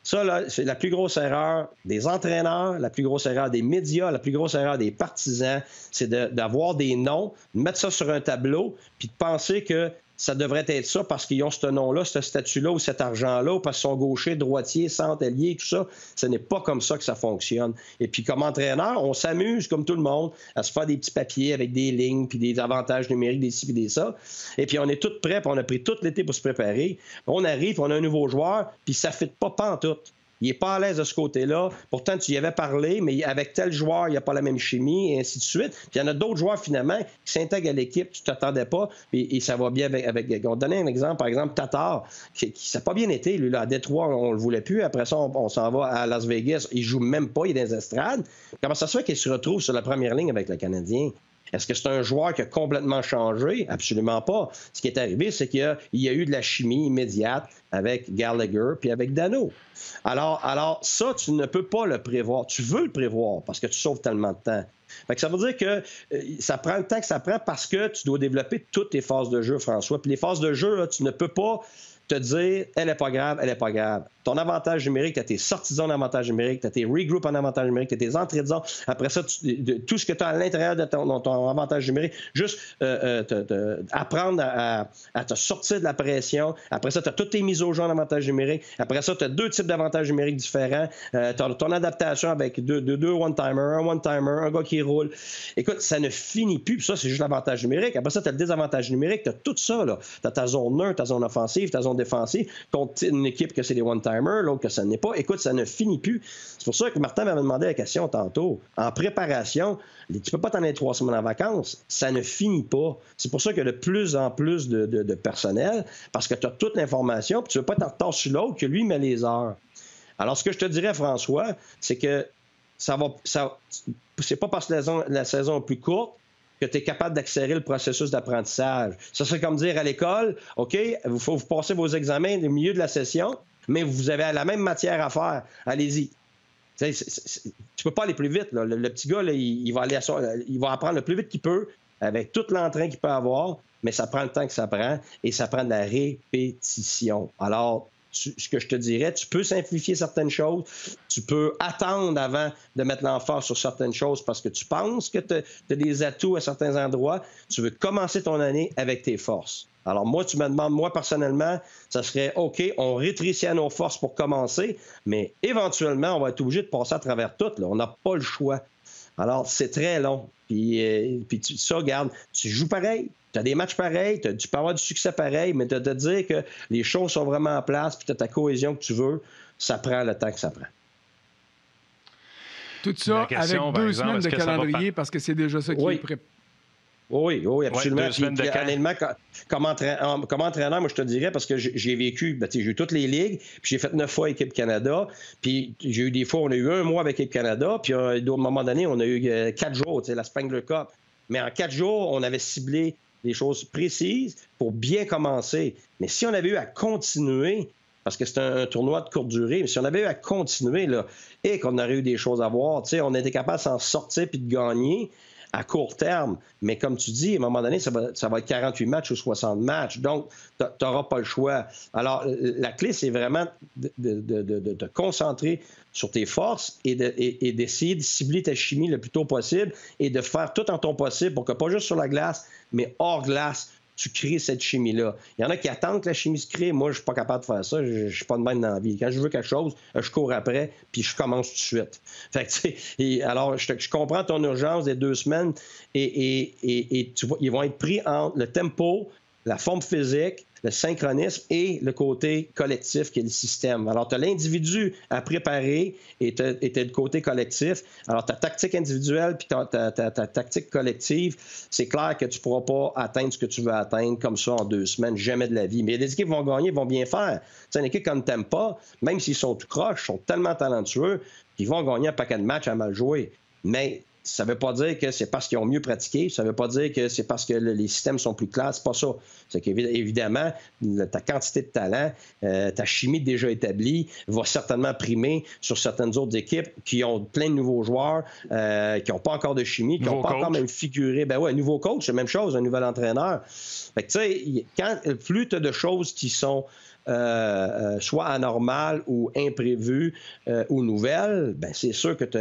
Ça, là, c'est la plus grosse erreur des entraîneurs, la plus grosse erreur des médias, la plus grosse erreur des partisans, c'est d'avoir des noms, de mettre ça sur un tableau, puis de penser que ça devrait être ça parce qu'ils ont ce nom-là, ce statut-là ou cet argent-là, ou parce qu'ils sont gauchers, droitiers, centre, ailier, tout ça. Ce n'est pas comme ça que ça fonctionne. Et puis, comme entraîneur, on s'amuse, comme tout le monde, à se faire des petits papiers avec des lignes, puis des avantages numériques, des ci, puis des ça. Et puis, on est tous prêts, puis on a pris tout l'été pour se préparer. On arrive, puis on a un nouveau joueur, puis ça ne fit pas pantoute. Il n'est pas à l'aise de ce côté-là. Pourtant, tu y avais parlé, mais avec tel joueur, il n'y a pas la même chimie, et ainsi de suite. Puis il y en a d'autres joueurs, finalement, qui s'intègrent à l'équipe, tu ne t'attendais pas, et ça va bien avec... On donnait un exemple, par exemple, Tatar, qui ça n'a pas bien été, lui, là, à Détroit, on ne le voulait plus. Après ça, on s'en va à Las Vegas. Il ne joue même pas, il est dans les estrades. Comment ça se fait qu'il se retrouve sur la première ligne avec le Canadien? Est-ce que c'est un joueur qui a complètement changé? Absolument pas. Ce qui est arrivé, c'est qu'il y a eu de la chimie immédiate avec Gallagher puis avec Dano. Alors ça, tu ne peux pas le prévoir. Tu veux le prévoir parce que tu sauves tellement de temps. Fait que ça veut dire que ça prend le temps que ça prend parce que tu dois développer toutes tes phases de jeu, François. Puis les phases de jeu, là, tu ne peux pas te dire « elle n'est pas grave, elle n'est pas grave ». Ton avantage numérique, tu as tes sorties de zone avantage numérique, tu as tes regroups en avantage numérique, tu as tes entrées de zone. Après ça, tout ce que tu as à l'intérieur de ton avantage numérique, juste apprendre à te sortir de la pression. Après ça, tu as toutes tes mises au jeu en avantage numérique. Après ça, tu as 2 types d'avantages numériques différents. Tu as ton adaptation avec deux one-timers, un one-timer, un gars qui roule. Écoute, ça ne finit plus. Puis ça, c'est juste l'avantage numérique. Après ça, tu as le désavantage numérique. Tu as tout ça. Tu as ta zone neutre, ta zone offensive, ta zone défensive. Contre une équipe que c'est des one-timers, l'autre que ça n'est pas. Écoute, ça ne finit plus. C'est pour ça que Martin m'avait demandé la question tantôt. En préparation, tu peux pas t'en aller 3 semaines en vacances. Ça ne finit pas. C'est pour ça qu'il y a de plus en plus de personnel, parce que tu as toute l'information, puis tu ne veux pas être en retard sur l'autre que lui met les heures. Alors, ce que je te dirais, François, c'est que c'est pas parce que la saison est plus courte que tu es capable d'accélérer le processus d'apprentissage. Ça serait comme dire à l'école, OK, il faut vous passer vos examens au milieu de la session, mais vous avez la même matière à faire. Allez-y. Tu peux pas aller plus vite. Là. Le petit gars, là, il va apprendre le plus vite qu'il peut, avec tout l'entrain qu'il peut avoir, mais ça prend le temps que ça prend, et ça prend de la répétition. Alors, ce que je te dirais, tu peux simplifier certaines choses, tu peux attendre avant de mettre l'emphase sur certaines choses parce que tu penses que tu as des atouts à certains endroits, tu veux commencer ton année avec tes forces. Alors moi, tu me demandes, moi personnellement, ça serait OK, on rétrécit à nos forces pour commencer, mais éventuellement, on va être obligé de passer à travers tout. Là. On n'a pas le choix. Alors, c'est très long. Puis ça, regarde, tu joues pareil. Tu as des matchs pareils, tu peux avoir du succès pareil, mais de te dire que les choses sont vraiment en place, puis tu as ta cohésion que tu veux, ça prend le temps que ça prend. Tout ça avec 2 semaines de calendrier, parce que c'est déjà ça qui est prêt. Oui, absolument. Puis, honnêtement, comme entraîneur, moi, je te dirais, parce que j'ai vécu, j'ai eu toutes les ligues, puis j'ai fait 9 fois Équipe Canada, puis j'ai eu des fois, on a eu 1 mois avec Équipe Canada, puis à un moment donné, on a eu 4 jours, la Spengler Cup. Mais en 4 jours, on avait ciblé des choses précises pour bien commencer. Mais si on avait eu à continuer, parce que c'est un tournoi de courte durée, mais si on avait eu à continuer, là, et qu'on aurait eu des choses à voir, on était capable de s'en sortir puis de gagner à court terme. Mais comme tu dis, à un moment donné, ça va être 48 matchs ou 60 matchs. Donc, tu n'auras pas le choix. Alors, la clé, c'est vraiment de te concentrer sur tes forces et d'essayer de cibler ta chimie le plus tôt possible et de faire tout en ton possible pour que, pas juste sur la glace, mais hors glace, tu crées cette chimie-là. Il y en a qui attendent que la chimie se crée. Moi, je suis pas capable de faire ça. Je suis pas de même dans la vie. Quand je veux quelque chose, je cours après, puis je commence tout de suite. Fait que, tu sais, alors, je comprends ton urgence des 2 semaines et tu vois, ils vont être pris entre le tempo, la forme physique, le synchronisme et le côté collectif qui est le système. Alors, tu as l'individu à préparer et tu as le côté collectif. Alors, ta tactique individuelle puis ta tactique collective, c'est clair que tu ne pourras pas atteindre ce que tu veux atteindre comme ça en 2 semaines, jamais de la vie. Mais il y a des équipes qui vont gagner, vont bien faire. C'est une équipe comme Tampa, même s'ils sont tout croches, sont tellement talentueux, qu'ils vont gagner un paquet de matchs à mal jouer. Mais ça ne veut pas dire que c'est parce qu'ils ont mieux pratiqué. Ça ne veut pas dire que c'est parce que les systèmes sont plus clairs. C'est pas ça. C'est qu'évidemment, ta quantité de talent, ta chimie déjà établie va certainement primer sur certaines autres équipes qui ont plein de nouveaux joueurs, qui n'ont pas encore de chimie, qui n'ont pas encore même figuré. Ben ouais, nouveau coach, c'est la même chose, un nouvel entraîneur. Fait que tu sais, plus tu as de choses qui sont soit anormales ou imprévues ou nouvelles, ben c'est sûr que tu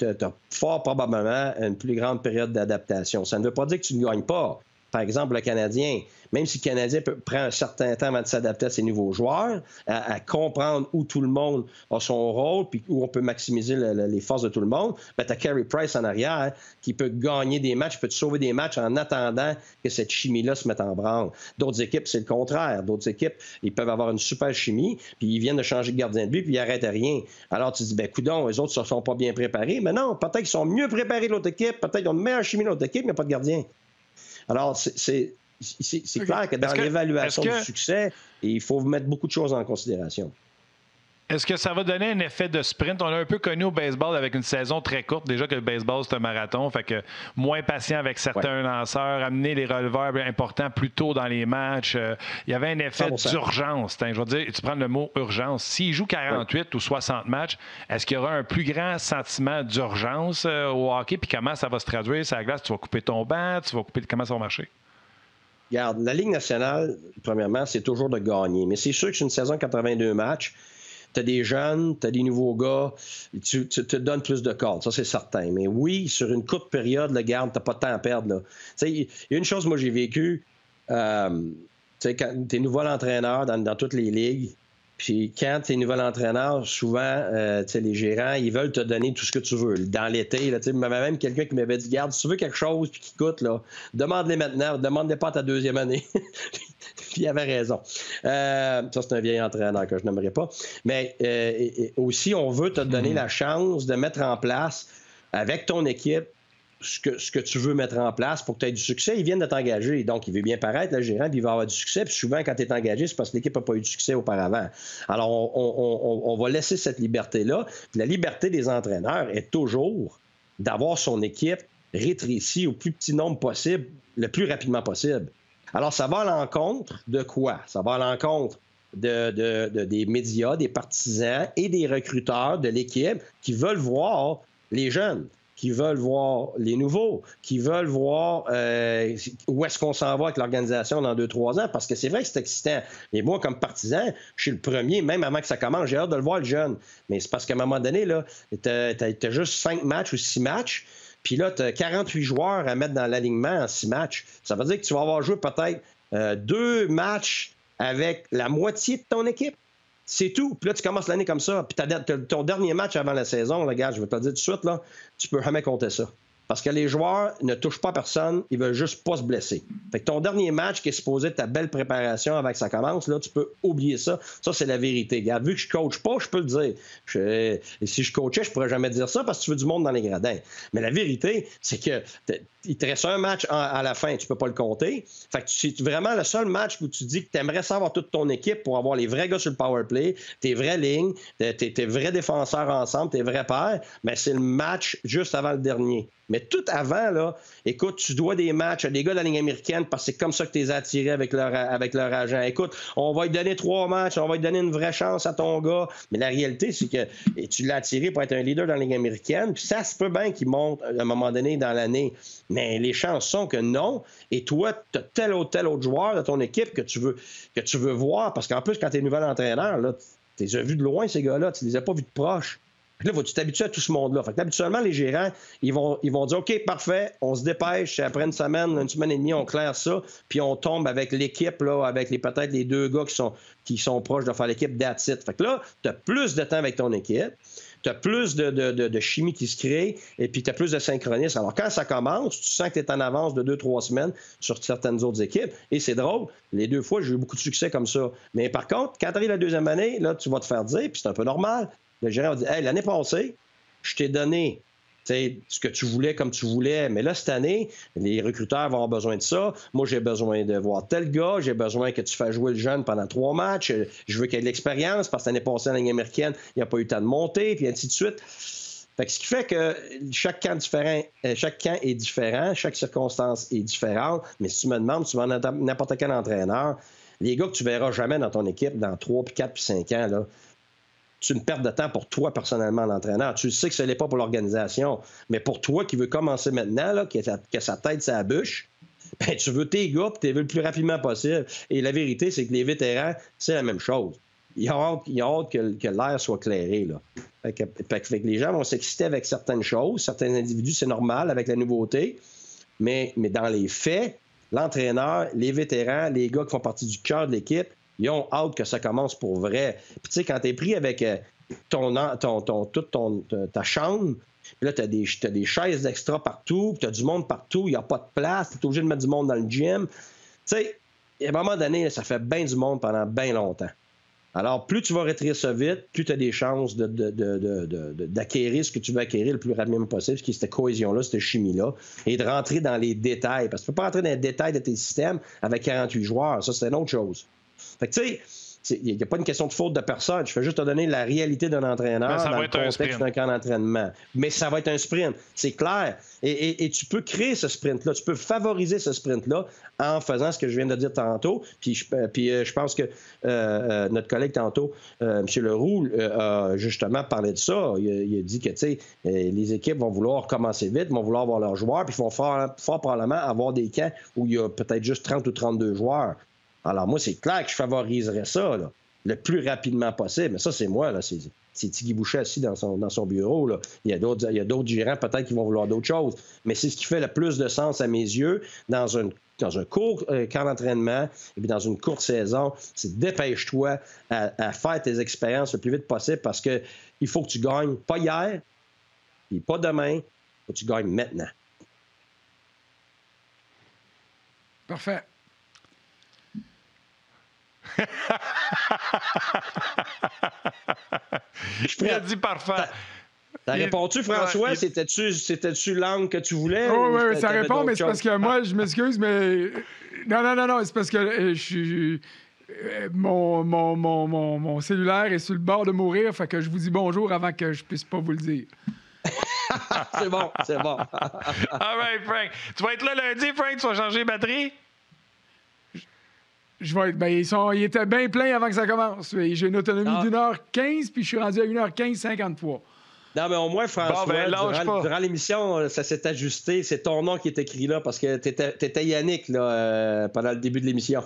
as fort probablement une plus grande période d'adaptation. Ça ne veut pas dire que tu ne gagnes pas. Par exemple, le Canadien, même si le Canadien prend un certain temps avant de s'adapter à ses nouveaux joueurs, à comprendre où tout le monde a son rôle, puis où on peut maximiser les forces de tout le monde, ben, tu as Carey Price en arrière qui peut gagner des matchs, peut te sauver des matchs en attendant que cette chimie-là se mette en branle. D'autres équipes, c'est le contraire. D'autres équipes, ils peuvent avoir une super chimie, puis ils viennent de changer de gardien de but, puis ils n'arrêtent rien. Alors tu te dis, ben coudonc, les autres ne sont pas bien préparés. Mais non, peut-être qu'ils sont mieux préparés que l'autre équipe, peut-être qu'ils ont une meilleure chimie que l'autre équipe, mais pas de gardien. Alors, c'est clair que dans l'évaluation du succès, il faut mettre beaucoup de choses en considération. Est-ce que ça va donner un effet de sprint? On a un peu connu au baseball avec une saison très courte. Déjà que le baseball, c'est un marathon. Fait que moins patient avec certains lanceurs, amener les releveurs importants plus tôt dans les matchs. Il y avait un effet 100%. d'urgence. Je veux dire, tu prends le mot urgence. S'il joue 48 ou 60 matchs, est-ce qu'il y aura un plus grand sentiment d'urgence au hockey? Puis comment ça va se traduire sur la glace? Tu vas couper ton banc? Comment ça va marcher? Regarde, la Ligue nationale, premièrement, c'est toujours de gagner. Mais c'est sûr que c'est une saison de 82 matchs. Tu as des jeunes, tu as des nouveaux gars, tu te donnes plus de cordes, ça c'est certain. Mais oui, sur une courte période, le garde, tu n'as pas de temps à perdre. Il y a une chose, moi j'ai vécu, quand tu es nouvel entraîneur dans toutes les ligues, puis quand tu es nouvel entraîneur, souvent, les gérants, ils veulent te donner tout ce que tu veux. Dans l'été, il y avait même quelqu'un qui m'avait dit, garde, si tu veux quelque chose puis qui coûte, là, demande-les maintenant, demande-les pas à ta deuxième année. Puis il avait raison. Ça, c'est un vieil entraîneur que je n'aimerais pas. Mais aussi, on veut te donner la chance de mettre en place, avec ton équipe, ce que tu veux mettre en place pour que tu aies du succès. Ils viennent de t'engager. Donc, il veut bien paraître, le gérant, puis il va avoir du succès. Puis souvent, quand tu es engagé, c'est parce que l'équipe n'a pas eu de succès auparavant. Alors, on va laisser cette liberté-là. Puis la liberté des entraîneurs est toujours d'avoir son équipe rétrécie au plus petit nombre possible, le plus rapidement possible. Alors, ça va à l'encontre de quoi? Ça va à l'encontre des médias, des partisans et des recruteurs de l'équipe qui veulent voir les jeunes, qui veulent voir les nouveaux, qui veulent voir où est-ce qu'on s'en va avec l'organisation dans 2-3 ans, parce que c'est vrai que c'est excitant. Et moi, comme partisan, je suis le premier, même avant que ça commence, j'ai hâte de le voir, le jeune. Mais c'est parce qu'à un moment donné, là, t'as juste 5 matchs ou 6 matchs, puis là, tu as 48 joueurs à mettre dans l'alignement en 6 matchs. Ça veut dire que tu vas avoir joué peut-être 2 matchs avec la moitié de ton équipe. C'est tout. Puis là, tu commences l'année comme ça. Puis ton dernier match avant la saison, là, gars, je vais te le dire tout de suite, là, tu peux jamais compter ça. Parce que les joueurs ne touchent pas personne, ils veulent juste pas se blesser. Fait que ton dernier match qui est supposé être ta belle préparation avant que ça commence, là, tu peux oublier ça. Ça, c'est la vérité. Regarde, vu que je coach pas, je peux le dire. Et si je coachais, je pourrais jamais dire ça parce que tu veux du monde dans les gradins. Mais la vérité, c'est que il te reste un match à la fin, tu peux pas le compter. Fait que c'est vraiment le seul match où tu dis que tu aimerais savoir toute ton équipe pour avoir les vrais gars sur le power play, tes vraies lignes, tes vrais défenseurs ensemble, tes vrais pairs, mais c'est le match juste avant le dernier. Mais tout avant, là, écoute, tu dois des matchs à des gars de la Ligue américaine parce que c'est comme ça que tu les as attirés avec leur agent. Écoute, on va lui donner 3 matchs, on va lui donner une vraie chance à ton gars. Mais la réalité, c'est que tu l'as attiré pour être un leader dans la Ligue américaine. Puis ça se peut bien qu'il monte à un moment donné dans l'année. Mais les chances sont que non. Et toi, tu as tel autre joueur de ton équipe que tu veux voir. Parce qu'en plus, quand tu es nouvel entraîneur, là, tu les as vus de loin, ces gars-là. Tu les as pas vus de proche. Puis là, faut-tu t'habituer à tout ce monde-là. Fait que habituellement, les gérants, ils vont dire OK, parfait, on se dépêche, après une semaine et demie, on claire ça, puis on tombe avec l'équipe, là, avec peut-être les 2 gars qui sont proches de faire l'équipe that's it. Fait que là, tu as plus de temps avec ton équipe, tu as plus de chimie qui se crée, et puis tu as plus de synchronisme. Alors, quand ça commence, tu sens que tu es en avance de 2-3 semaines sur certaines autres équipes, et c'est drôle. Les 2 fois, j'ai eu beaucoup de succès comme ça. Mais par contre, quand tu arrives la deuxième année, là, tu vas te faire dire, puis c'est un peu normal. Le gérant va dire hey, l'année passée, je t'ai donné ce que tu voulais comme tu voulais, mais là, cette année, les recruteurs vont avoir besoin de ça. Moi, j'ai besoin de voir tel gars, j'ai besoin que tu fasses jouer le jeune pendant 3 matchs, je veux qu'il ait de l'expérience, parce que l'année passée, en Ligue américaine, il n'y a pas eu le temps de monter, puis ainsi de suite. Fait que ce qui fait que chaque camp est différent, chaque circonstance est différente, mais si tu me demandes, tu vas n'importe quel entraîneur, les gars que tu verras jamais dans ton équipe dans 3, puis 4, puis 5 ans, là, c'est une perte de temps pour toi, personnellement, l'entraîneur. Tu sais que ce n'est pas pour l'organisation, mais pour toi qui veux commencer maintenant, là, qui a sa tête sa bûche, ben, tu veux tes gars et tu les veux le plus rapidement possible. Et la vérité, c'est que les vétérans, c'est la même chose. Ils ont hâte que l'air soit clairé. Là. Fait que les gens vont s'exciter avec certaines choses. Certains individus, c'est normal avec la nouveauté. Mais dans les faits, l'entraîneur, les vétérans, les gars qui font partie du cœur de l'équipe, ils ont hâte que ça commence pour vrai. Puis tu sais, quand t'es pris avec ta chambre, puis là, t'as des chaises extra partout, puis t'as du monde partout, il n'y a pas de place, t'es obligé de mettre du monde dans le gym. Tu sais, à un moment donné, ça fait bien du monde pendant bien longtemps. Alors, plus tu vas rétrécir ça vite, plus tu as des chances d'acquérir ce que tu veux acquérir le plus rapidement possible, ce qui est cette cohésion-là, cette chimie-là, et de rentrer dans les détails. Parce que tu ne peux pas rentrer dans les détails de tes systèmes avec 48 joueurs. Ça, c'est une autre chose. Fait que, tu sais, il n'y a pas une question de faute de personne. Je fais juste te donner la réalité d'un entraîneur dans le contexte d'un camp d'entraînement. Mais ça va être un sprint, c'est clair. Et tu peux créer ce sprint-là, tu peux favoriser ce sprint-là en faisant ce que je viens de dire tantôt. Puis je pense que notre collègue tantôt, M. Leroux, a justement parlé de ça. Il a dit que les équipes vont vouloir commencer vite, vont vouloir avoir leurs joueurs, puis ils vont fort probablement avoir des camps où il y a peut-être juste 30 ou 32 joueurs. Alors moi, c'est clair que je favoriserais ça là, le plus rapidement possible. Mais ça, c'est moi, là. C'est Tiggy Boucher assis dans son bureau. Là. Il y a d'autres gérants peut-être qui vont vouloir d'autres choses. Mais c'est ce qui fait le plus de sens à mes yeux dans un court camp d'entraînement et puis dans une courte saison. C'est dépêche-toi à faire tes expériences le plus vite possible parce que il faut que tu gagnes pas hier puis pas demain. Il faut que tu gagnes maintenant. Parfait. Il a dit parfait. T'as répondu, François? Ouais, c'était-tu l'angle que tu voulais? Oui, ça répond, mais c'est parce que moi, je m'excuse, mais... Non, c'est parce que mon cellulaire est sur le bord de mourir, fait que je vous dis bonjour avant que je puisse pas vous le dire. C'est bon. All right, Frank. Tu vas être là lundi, Frank? Tu vas changer les batteries? Je vais être. Ils étaient bien pleins avant que ça commence. J'ai une autonomie d'1h15, puis je suis rendu à 1h15-53. Non, mais au moins, François, durant l'émission, ça s'est ajusté. C'est ton nom qui est écrit là, parce que t'étais Yannick là, pendant le début de l'émission.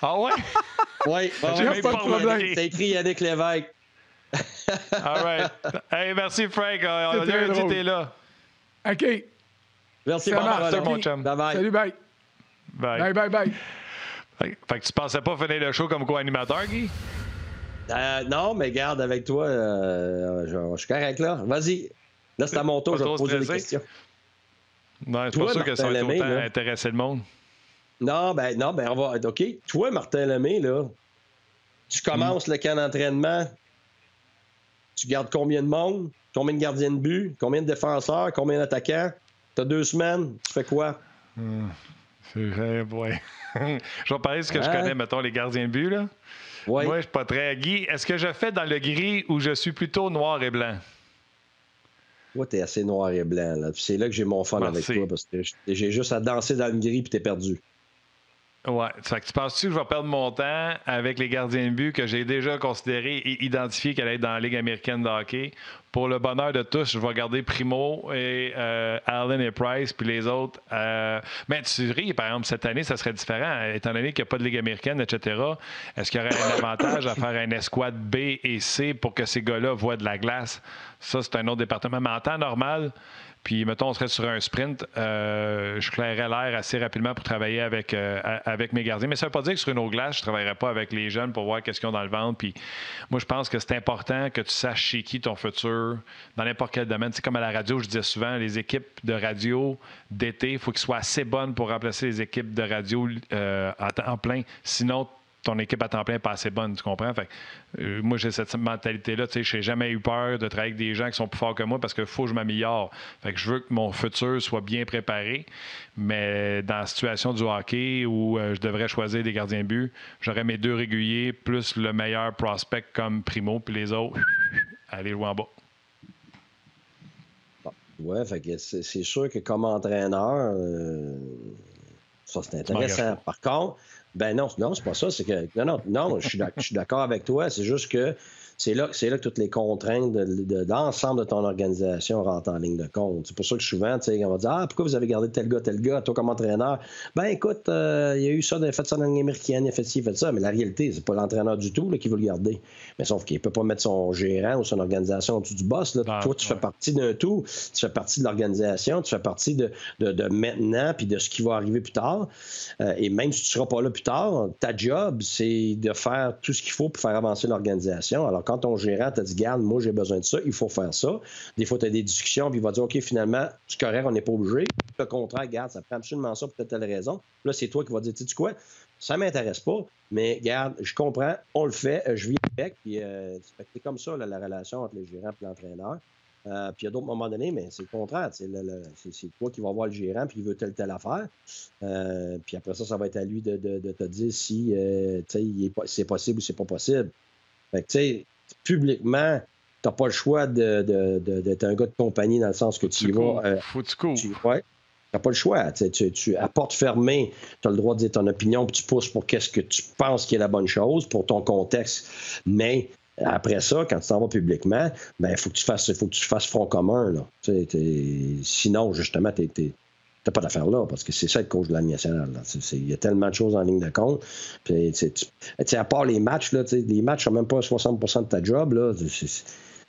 Ah ouais? Oui, pas de problème. T'as écrit Yannick Lévesque. All right. Hey, merci, Frank. Lundi, t'es là. OK. Merci, mon chum. Bye-bye. Salut, bye. Bye. Fait que tu pensais pas finir le show comme co-animateur, Guy? Non, mais garde avec toi. Je suis correct, là. Vas-y. Là, c'est à mon tour. Je vais te poser des questions. Non, c'est pas sûr que ça va être autant intéresser le monde. Non, on va... OK. Toi, Martin Lemay, là, tu commences le camp d'entraînement. Tu gardes combien de monde? Combien de gardiens de but? Combien de défenseurs? Combien d'attaquants? T'as 2 semaines. Tu fais quoi? C'est vrai, boy. Je vais parler de ce que je connais, mettons, les gardiens de but, là. Oui. Moi, je suis pas très... Guy, est-ce que je fais dans le gris ou je suis plutôt noir et blanc? Toi, t'es assez noir et blanc, là. Puis c'est là que j'ai mon fun avec toi, parce que j'ai juste à danser dans le gris puis t'es perdu. Ouais. Fait que tu penses-tu que je vais perdre mon temps avec les gardiens de but que j'ai déjà considérés et identifiés qu'elle allait être dans la Ligue américaine de hockey? Pour le bonheur de tous, je vais garder Primo et Allen et Price, puis les autres. Mais tu ris, par exemple, cette année, ça serait différent. Étant donné qu'il n'y a pas de Ligue américaine, etc., est-ce qu'il y aurait un avantage à faire un escouade B et C pour que ces gars-là voient de la glace? Ça, c'est un autre département. Mais en temps normal, puis, mettons, on serait sur un sprint, je clairerais l'air assez rapidement pour travailler avec mes gardiens. Mais ça ne veut pas dire que sur une autre glace, je ne travaillerais pas avec les jeunes pour voir qu'est-ce qu'ils ont dans le ventre. Puis, moi, je pense que c'est important que tu saches chez qui ton futur, dans n'importe quel domaine. C'est comme à la radio, je disais souvent, les équipes de radio d'été, il faut qu'elles soient assez bonnes pour remplacer les équipes de radio en plein. Sinon, ton équipe à temps plein n'est pas assez bonne, tu comprends? Fait que, moi, j'ai cette mentalité-là. Je n'ai jamais eu peur de travailler avec des gens qui sont plus forts que moi parce qu'il faut que je m'améliore. Fait que je veux que mon futur soit bien préparé. Mais dans la situation du hockey où je devrais choisir des gardiens de but, j'aurais mes 2 réguliers plus le meilleur prospect comme Primo, puis les autres, aller jouer en bas. Ouais, fait que c'est sûr que comme entraîneur, ça c'est intéressant. Par contre, non, c'est pas ça. C'est que non, je suis d'accord avec toi. C'est juste que c'est là que toutes les contraintes de l'ensemble de ton organisation rentrent en ligne de compte. C'est pour ça que souvent, on va dire pourquoi vous avez gardé tel gars, toi comme entraîneur? Écoute, il y a eu ça, il a fait ça dans l'Union américaine, il a fait ci, il a fait ça. Mais la réalité, c'est pas l'entraîneur du tout là, qui veut le garder. Mais sauf qu'il peut pas mettre son gérant ou son organisation en dessous du boss. Là. Toi, tu fais partie d'un tout. Tu fais partie de l'organisation, tu fais partie de maintenant puis de ce qui va arriver plus tard. Et même si tu seras pas là plus tard, ta job, c'est de faire tout ce qu'il faut pour faire avancer l'organisation. Alors, quand ton gérant t'a dit, garde, moi, j'ai besoin de ça, il faut faire ça. Des fois, tu as des discussions, puis il va dire, OK, finalement, c'est correct, on n'est pas obligé. Le contrat, garde, ça prend absolument ça pour telle raison. Là, c'est toi qui vas dire, tu sais quoi, ça m'intéresse pas, mais garde, je comprends, on le fait, je vis avec, puis c'est comme ça, là, la relation entre le gérant et l'entraîneur. Puis il y a d'autres moments donnés, mais c'est le contraire. C'est toi qui vas voir le gérant, puis il veut telle affaire. Puis après ça va être à lui de te dire si c'est possible ou c'est pas possible. Fait que, tu sais, publiquement, tu n'as pas le choix d'être un gars de compagnie dans le sens que tu y vas. Faut que tu cours. Ouais. Tu n'as pas le choix. À porte fermée, tu as le droit de dire ton opinion, puis tu pousses pour qu'est-ce que tu penses qui est la bonne chose, pour ton contexte. Mais après ça, quand tu t'en vas publiquement, il faut que tu fasses front commun. Là. Sinon, justement, tu n'as pas d'affaire là, parce que c'est ça être coach de la Ligue nationale. Il y a tellement de choses en ligne de compte. Puis, à part les matchs, là, les matchs sont même pas 60% de ta job. Là,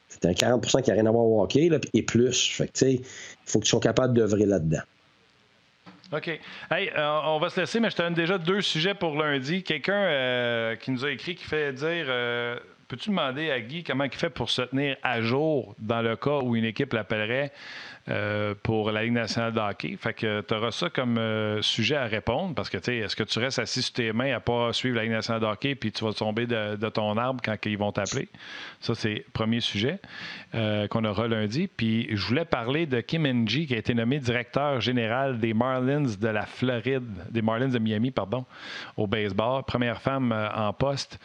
c'est un 40% qui n'a rien à voir au hockey, là, et plus. Fait que, il faut que tu sois capable d'œuvrer là-dedans. OK. Hey, on va se laisser, mais je te donne déjà 2 sujets pour lundi. Quelqu'un qui nous a écrit qui fait dire peux-tu demander à Guy comment il fait pour se tenir à jour dans le cas où une équipe l'appellerait pour la Ligue nationale de hockey? Fait que tu auras ça comme sujet à répondre parce que, tu sais, est-ce que tu restes assis sur tes mains à pas suivre la Ligue nationale de hockey puis tu vas tomber de ton arbre quand ils vont t'appeler? Ça, c'est le premier sujet qu'on aura lundi. Puis je voulais parler de Kim Ng qui a été nommé directeur général des Marlins de la Floride, des Marlins de Miami, pardon, au baseball. Première femme en poste.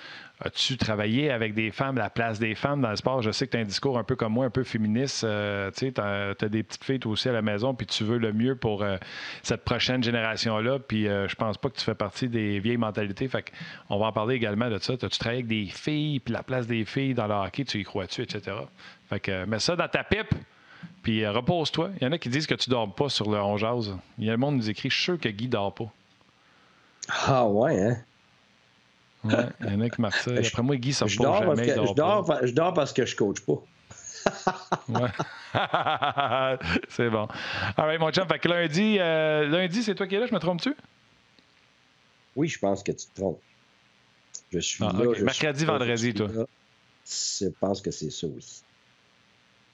As-tu travaillé avec des femmes, la place des femmes dans le sport? Je sais que tu as un discours un peu comme moi, un peu féministe. Tu as des petites filles toi aussi à la maison, puis tu veux le mieux pour cette prochaine génération-là. Puis je pense pas que tu fais partie des vieilles mentalités. Fait qu'on va en parler également de ça. As-tu travaillé avec des filles, puis la place des filles dans le hockey, tu y crois-tu, etc. Fait que mets ça dans ta pipe, puis repose-toi. Il y en a qui disent que tu dors pas sur le On Jase. Il y a le monde qui nous écrit, je suis sûr que Guy dort pas. Ah ouais, hein? Ouais, il y en a qui marquent ça. Après moi, Guy, ça ne pose jamais. Je dors parce que je coach pas. Ouais. C'est bon. All right, mon chum. Fait que lundi, c'est toi qui es là, je me trompe-tu? Oui, je pense que tu te trompes. Je suis là. Okay. Mercredi, vendredi, toi? Je pense que c'est ça, oui.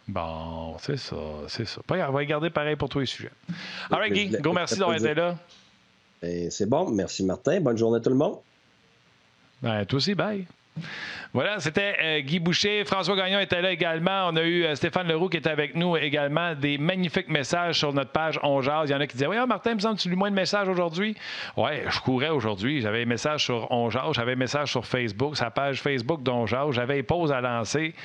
Bon, c'est ça. Pas grave, on va garder pareil pour tous les sujets. All right, Guy, gros merci d'avoir été là. C'est bon. Merci, Martin. Bonne journée à tout le monde. Ben, toi aussi, bye. Voilà, c'était Guy Boucher. François Gagnon était là également. On a eu Stéphane Leroux qui était avec nous également. Des magnifiques messages sur notre page On Jase. Il y en a qui disaient « Oui, Martin, il me semble que tu lis moins de messages aujourd'hui. » Oui, je courais aujourd'hui. J'avais un message sur On Jase. J'avais un message sur Facebook, sa page Facebook d'On Jase. J'avais les pauses à lancer.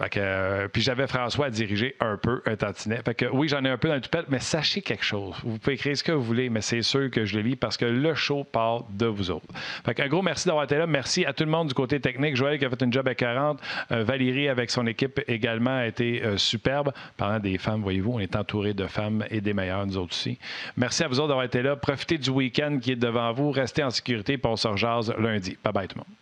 Fait que, puis j'avais François à diriger un peu, un tantinet. Fait que oui, j'en ai un peu dans le toupette, mais sachez quelque chose. Vous pouvez écrire ce que vous voulez, mais c'est sûr que je le lis parce que le show part de vous autres. Fait qu'un gros merci d'avoir été là. Merci à tout le monde du côté technique. Joël qui a fait une job à 40. Valérie avec son équipe également a été superbe. Parlant des femmes, voyez-vous, on est entouré de femmes et des meilleures, nous autres aussi. Merci à vous autres d'avoir été là. Profitez du week-end qui est devant vous. Restez en sécurité, puis on se rejase lundi. Bye bye tout le monde.